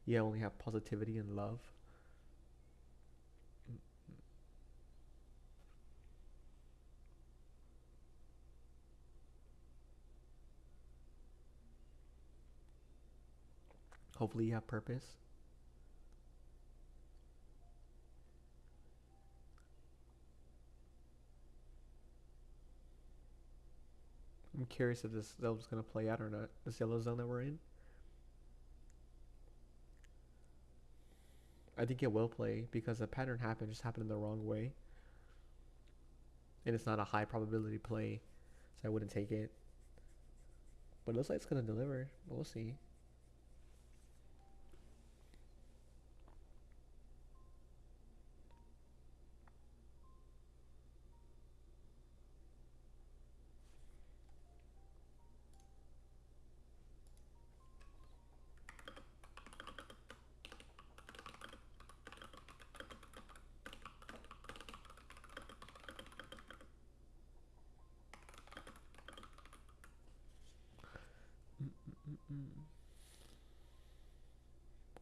You only have positivity and love. Hopefully you have purpose. I'm curious if this zone's gonna play out or not. This yellow zone that we're in. I think it will play because the pattern happened, just happened in the wrong way. And it's not a high probability play, so I wouldn't take it. But it looks like it's gonna deliver. We'll see.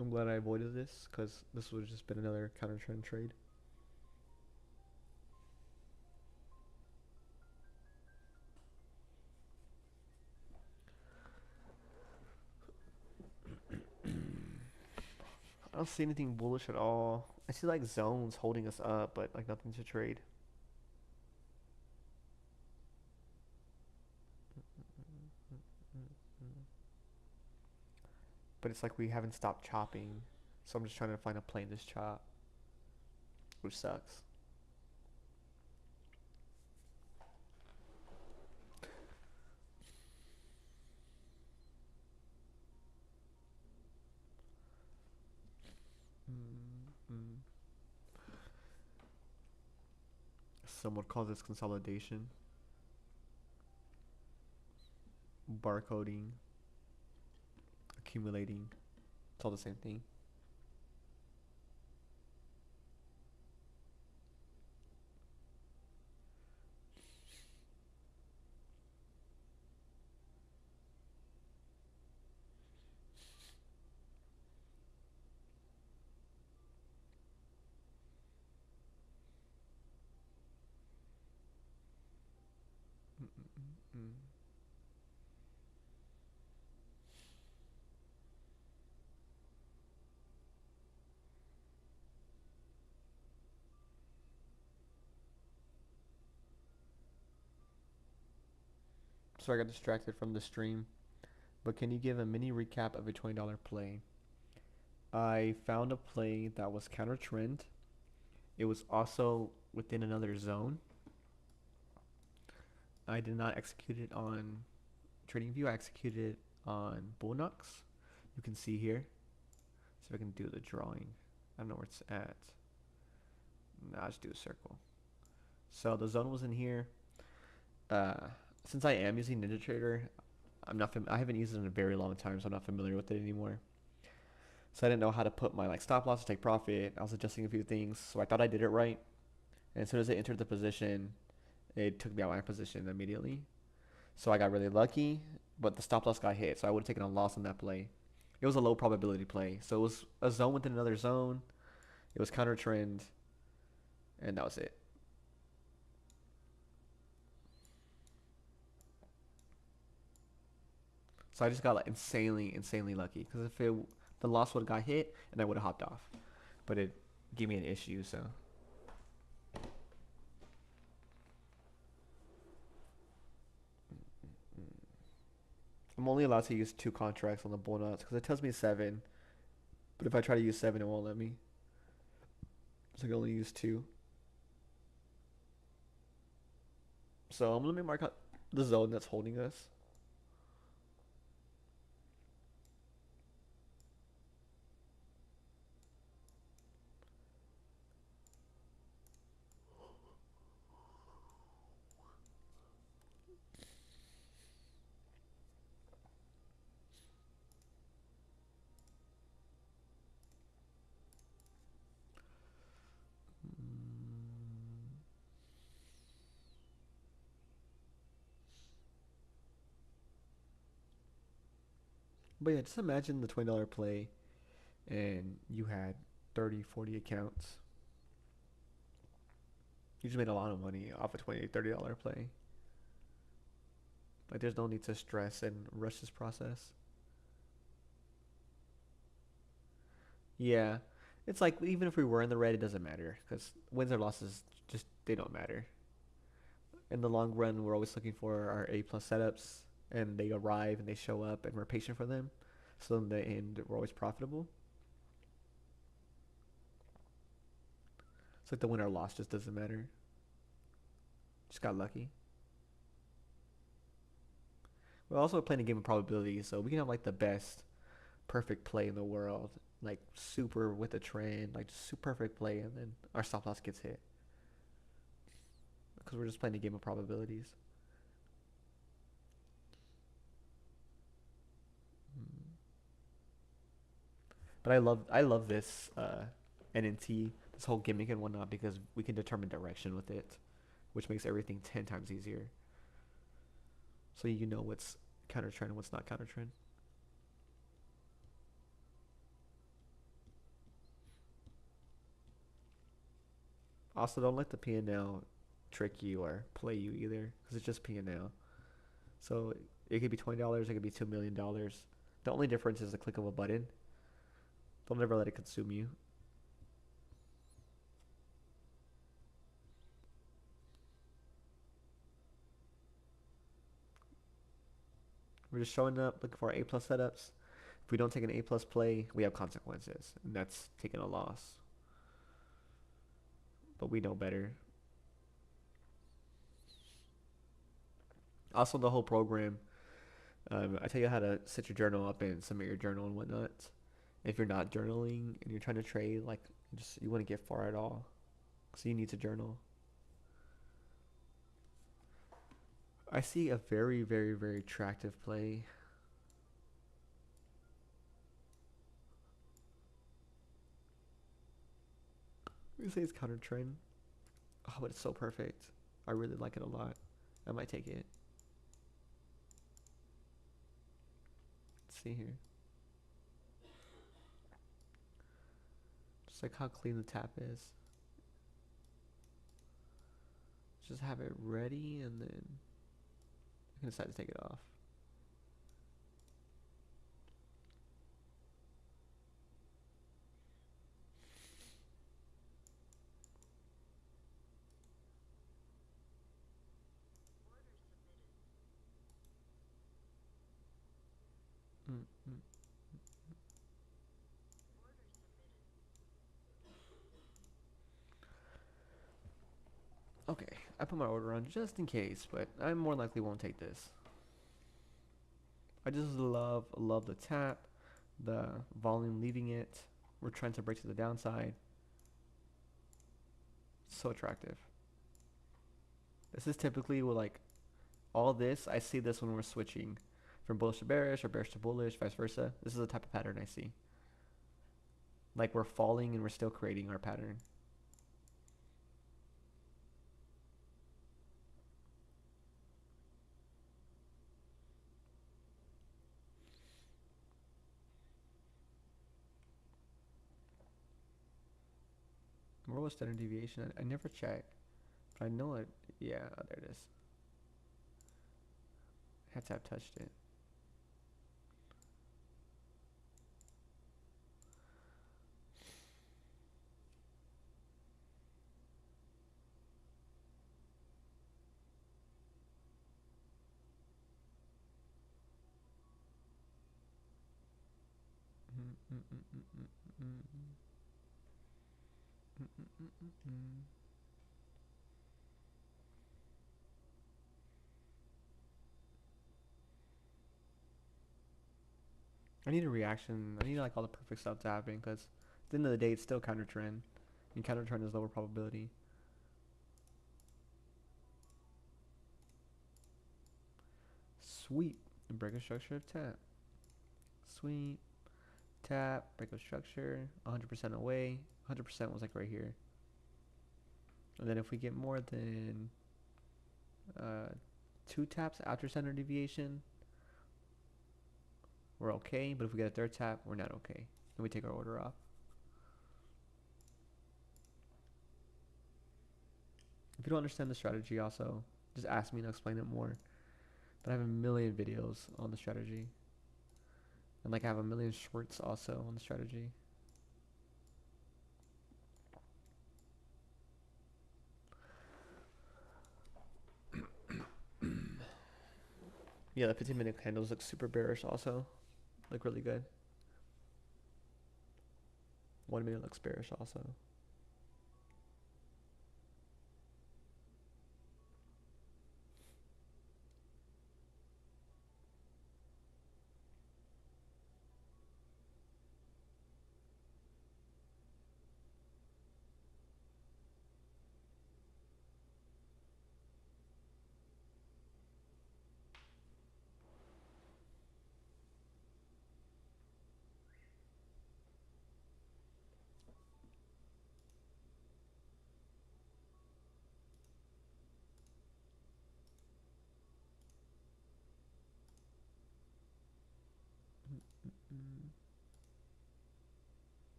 I'm glad I avoided this because this would have just been another counter trend trade. I don't see anything bullish at all. I see like zones holding us up, but like nothing to trade. But it's like we haven't stopped chopping, so I'm just trying to find a play in this chop, which sucks. Mm-hmm. Some would call this consolidation, barcoding, accumulating. It's all the same thing. Mm-mm-mm. So I got distracted from the stream. But can you give a mini recap of a $20 play? I found a play that was counter trend. It was also within another zone. I did not execute it on TradingView. I executed it on Bullnox. You can see here. See if I can do the drawing. I don't know where it's at. Nah, I'll just do a circle. So the zone was in here. Uh, since I am using NinjaTrader, I haven't used it in a very long time, so I'm not familiar with it anymore. So I didn't know how to put my like stop loss to take profit. I was adjusting a few things, so I thought I did it right. And as soon as I entered the position, it took me out of my position immediately. So I got really lucky, but the stop loss got hit, so I would have taken a loss on that play. It was a low probability play, so it was a zone within another zone. It was counter trend, and that was it. So I just got like insanely lucky because if the loss would have got hit, and I would have hopped off, but it gave me an issue. So I'm only allowed to use 2 contracts on the bull nuts because it tells me 7, but if I try to use 7, it won't let me. So I can only use 2. So I'm gonna mark out the zone that's holding us. But yeah, just imagine the $20 play and you had 30, 40 accounts. You just made a lot of money off a $20, $30 play. Like there's no need to stress and rush this process. Yeah. It's like even if we were in the red, it doesn't matter because wins or losses just they don't matter. In the long run, we're always looking for our A plus setups, and they arrive and they show up, and we're patient for them. So in the end, we're always profitable. It's like the win or loss just doesn't matter. Just got lucky. We're also playing a game of probability, so we can have like the best perfect play in the world, like super with a trend, like just super perfect play, and then our stop loss gets hit because we're just playing a game of probabilities. But I love this NNT, this whole gimmick and whatnot because we can determine direction with it, which makes everything 10 times easier. So you know what's counter trend and what's not counter trend. Also, don't let the P&L trick you or play you either, because it's just P&L. So it could be $20, it could be $2 million. The only difference is the click of a button. Don't ever let it consume you. We're just showing up looking for A plus setups. If we don't take an A plus play, we have consequences, and that's taking a loss. But we know better. Also, the whole program. I tell you how to set your journal up and submit your journal and whatnot. If you're not journaling and you're trying to trade, like you wouldn't get far at all. So you need to journal. I see a very attractive play. We say it's counter trend. Oh, but it's so perfect. I really like it a lot. I might take it. Let's see here. Just like how clean the tap is. Just have it ready and then I can decide to take it off. Mm -mm. Okay, I put my order on just in case, but I more likely won't take this. I just love the tap, the volume leaving it. We're trying to break to the downside. So attractive. This is typically what, like, all this, I see this when we're switching from bullish to bearish or bearish to bullish, vice versa. This is the type of pattern I see. Like we're falling and we're still creating our pattern. Where was standard deviation? I never checked. But I know it. Yeah, oh, there it is. I had to have touched it. I need a reaction. I need like all the perfect stuff to happen because at the end of the day, it's still counter trend, and counter trend is lower probability. Sweep. Break a structure, tap. Sweep, tap, break a structure, 100% away. 100% was like right here. And then if we get more than 2 taps after standard deviation, we're okay. But if we get a third tap, we're not okay. Then we take our order off. If you don't understand the strategy, also just ask me to explain it more. But I have a million videos on the strategy, and like I have a million shorts also on the strategy. Yeah, the 15-minute candles look super bearish also. Look really good. 1 minute looks bearish also.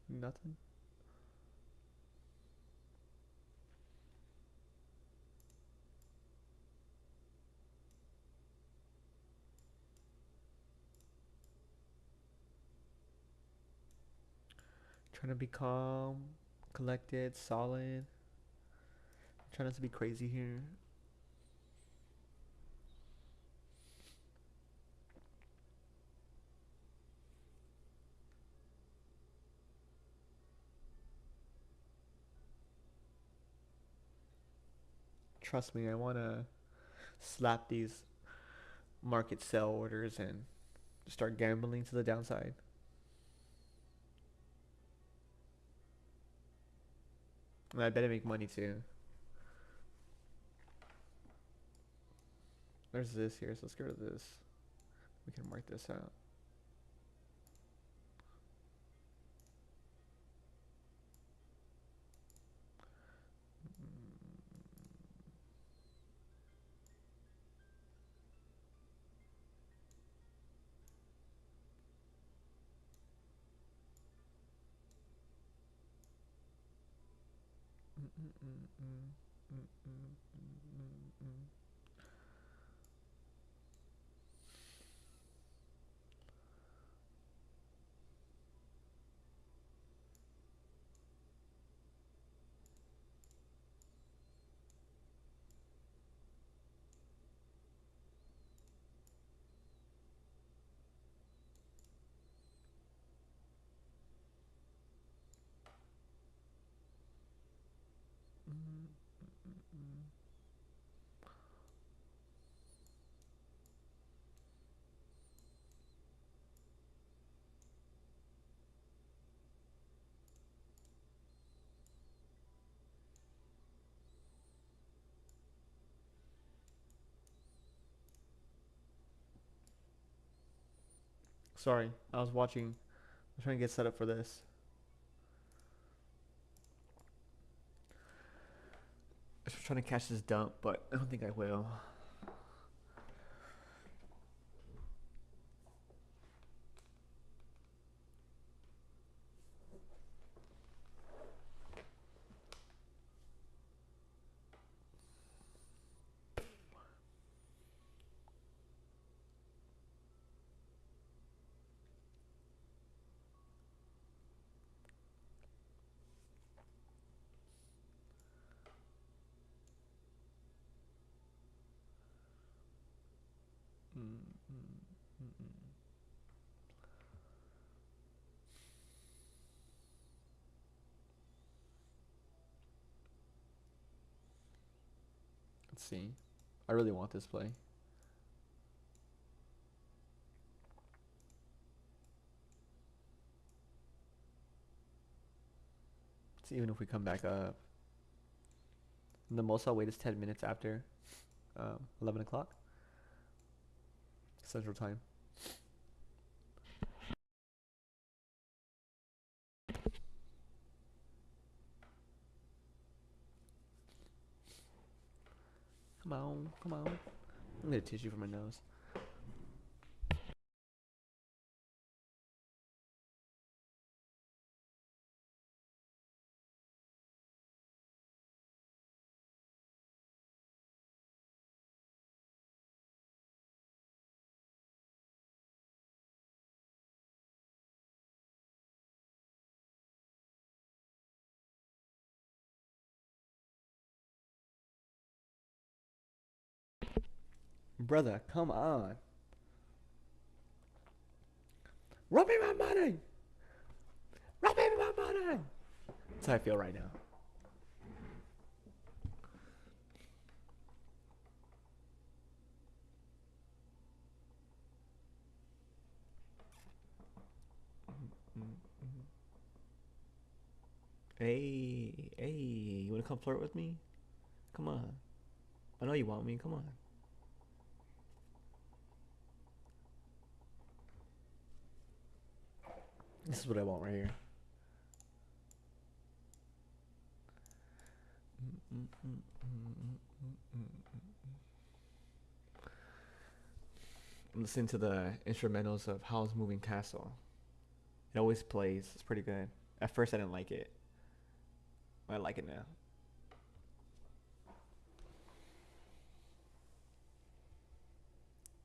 Nothing. Trying to be calm, collected, solid. Trying not to be crazy here. Trust me, I want to slap these market sell orders and start gambling to the downside. And I bet I make money too. There's this here, so let's go to this. We can mark this out. Sorry, I was watching. I'm trying to get set up for this. I was trying to catch this dump, but I don't think I will. Let's see. I really want this play. Let's see, even if we come back up. And the most I'll wait is 10 minutes after 11 o'clock Central Time. Come on, come on. I'm gonna tissue for my nose. Brother, come on. Rub me my money! Rub me my money! That's how I feel right now. Hey, hey, you wanna come flirt with me? Come on. I know you want me, come on. This is what I want right here. I'm listening to the instrumentals of Howl's Moving Castle. It always plays. It's pretty good. At first, I didn't like it. I like it now.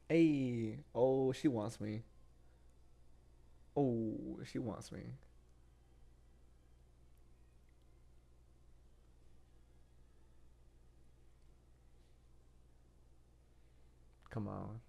Hey, oh, she wants me. Oh, she wants me. Come on.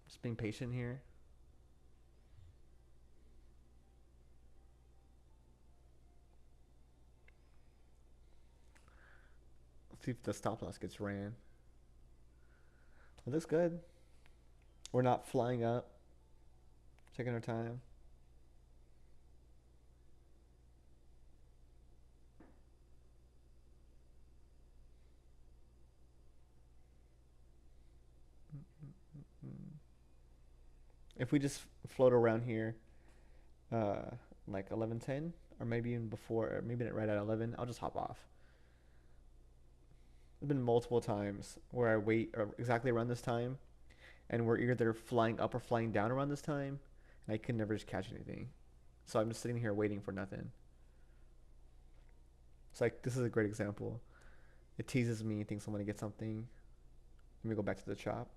Just being patient here. Let's see if the stop loss gets ran. It looks good. We're not flying up. Taking our time. If we just float around here, uh, like 11:10, or maybe even before, or maybe right at 11, I'll just hop off. been multiple times where I wait exactly around this time, and we're either flying up or flying down around this time, and I can never just catch anything. So I'm just sitting here waiting for nothing. It's like this is a great example. It teases me, thinks I'm gonna get something. Let me go back to the shop.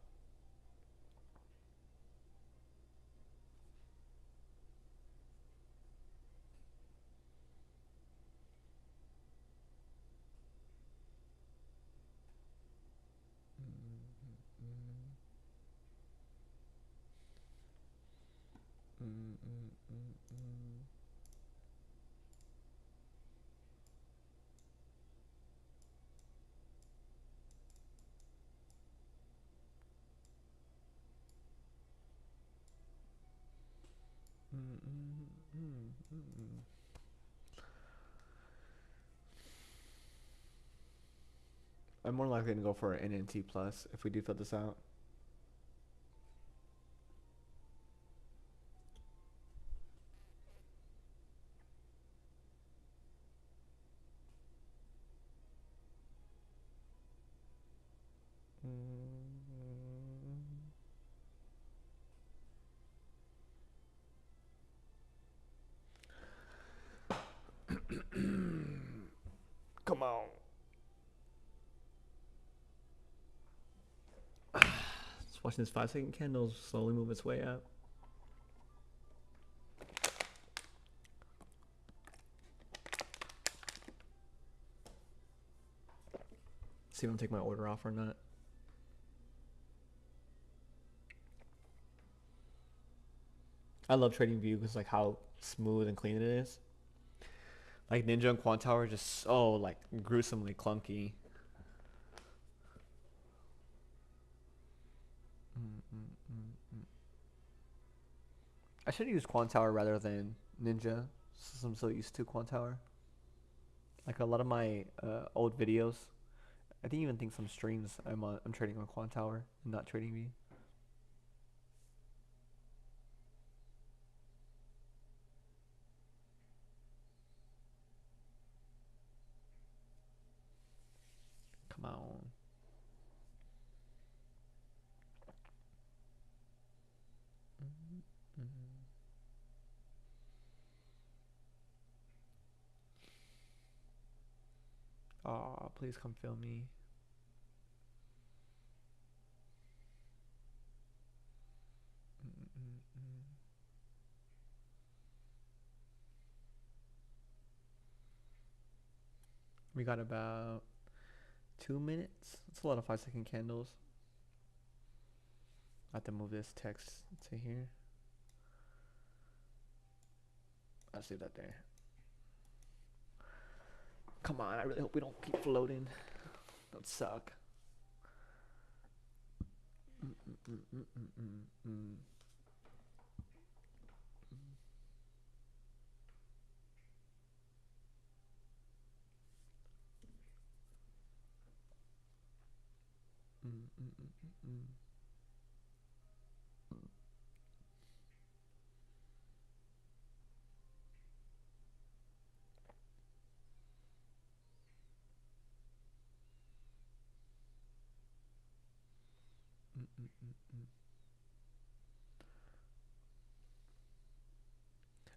I'm more likely to go for an NNT plus if we do fill this out. Come on. Just watching this 5 second candle slowly move its way up. See if I'm take my order off or not. I love trading view because like how smooth and clean it is. Like Ninja and Quant Tower are just so like gruesomely clunky. I should use Quant Tower rather than Ninja since I'm so used to Quant Tower. Like a lot of my old videos, I think even think some streams I'm trading on Quant Tower and not trading view. Come on. Oh, please come fill me. We got about 2 minutes. That's a lot of 5 second candles. I have to move this text to here. I'll leave that there. Come on, I really hope we don't keep floating. That would suck.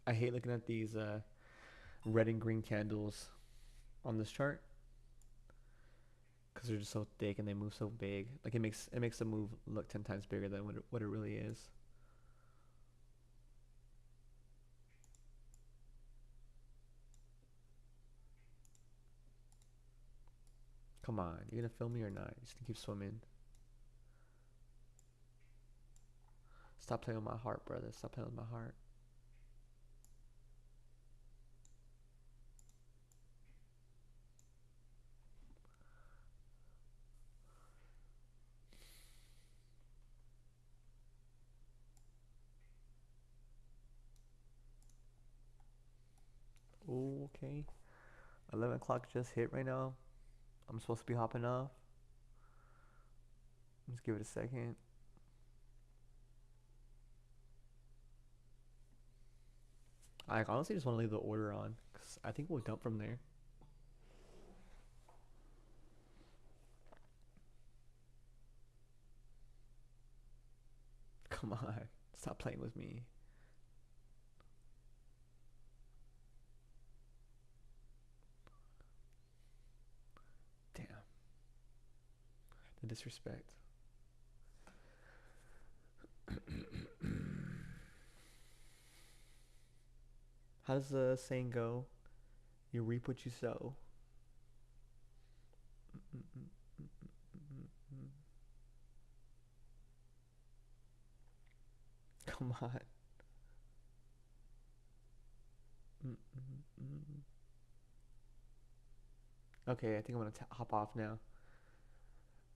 I hate looking at these red and green candles on this chart because they're just so thick and they move so big. Like it makes the move look 10 times bigger than what it really is. Come on, you gonna film me or not? You just gonna keep swimming. Stop playing with my heart, brother. Stop playing with my heart. Okay. 11 o'clock just hit right now. I'm supposed to be hopping off. Let's give it a second. I honestly just want to leave the order on because I think we'll dump from there. Come on. Stop playing with me. Damn. The disrespect. How does the saying go? You reap what you sow. Come on. Okay, I think I'm gonna hop off now.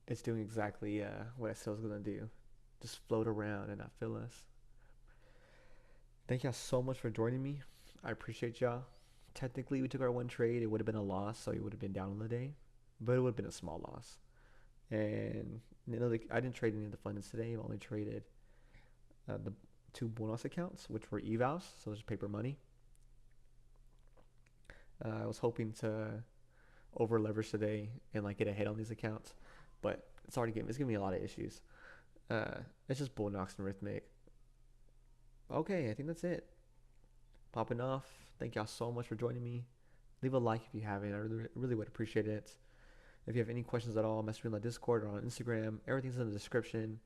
It's doing exactly what I said it was gonna do. Just float around and not feel us. Thank y'all so much for joining me. I appreciate y'all. Technically, we took our one trade. It would have been a loss, so it would have been down on the day, but it would have been a small loss. And I didn't trade any of the funds today. I only traded the two bonus accounts, which were evals, so it's paper money. I was hoping to over leverage today and like get a hit on these accounts, but it's giving me a lot of issues. It's just Bullnox and Rhythmic. Okay, I think that's it. Popping off. Thank y'all so much for joining me. Leave a like if you haven't. I really would appreciate it. If you have any questions at all, message me on the Discord or on Instagram. Everything's in the description.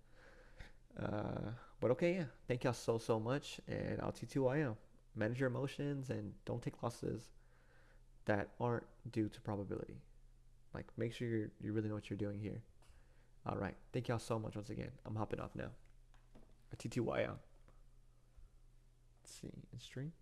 But okay, yeah. Thank y'all so much, and I'll teach you who I am. Manage your emotions and don't take losses that aren't due to probability. Like, make sure you really know what you're doing here. All right. Thank y'all so much once again. I'm hopping off now. TTY out. Let's see. In stream.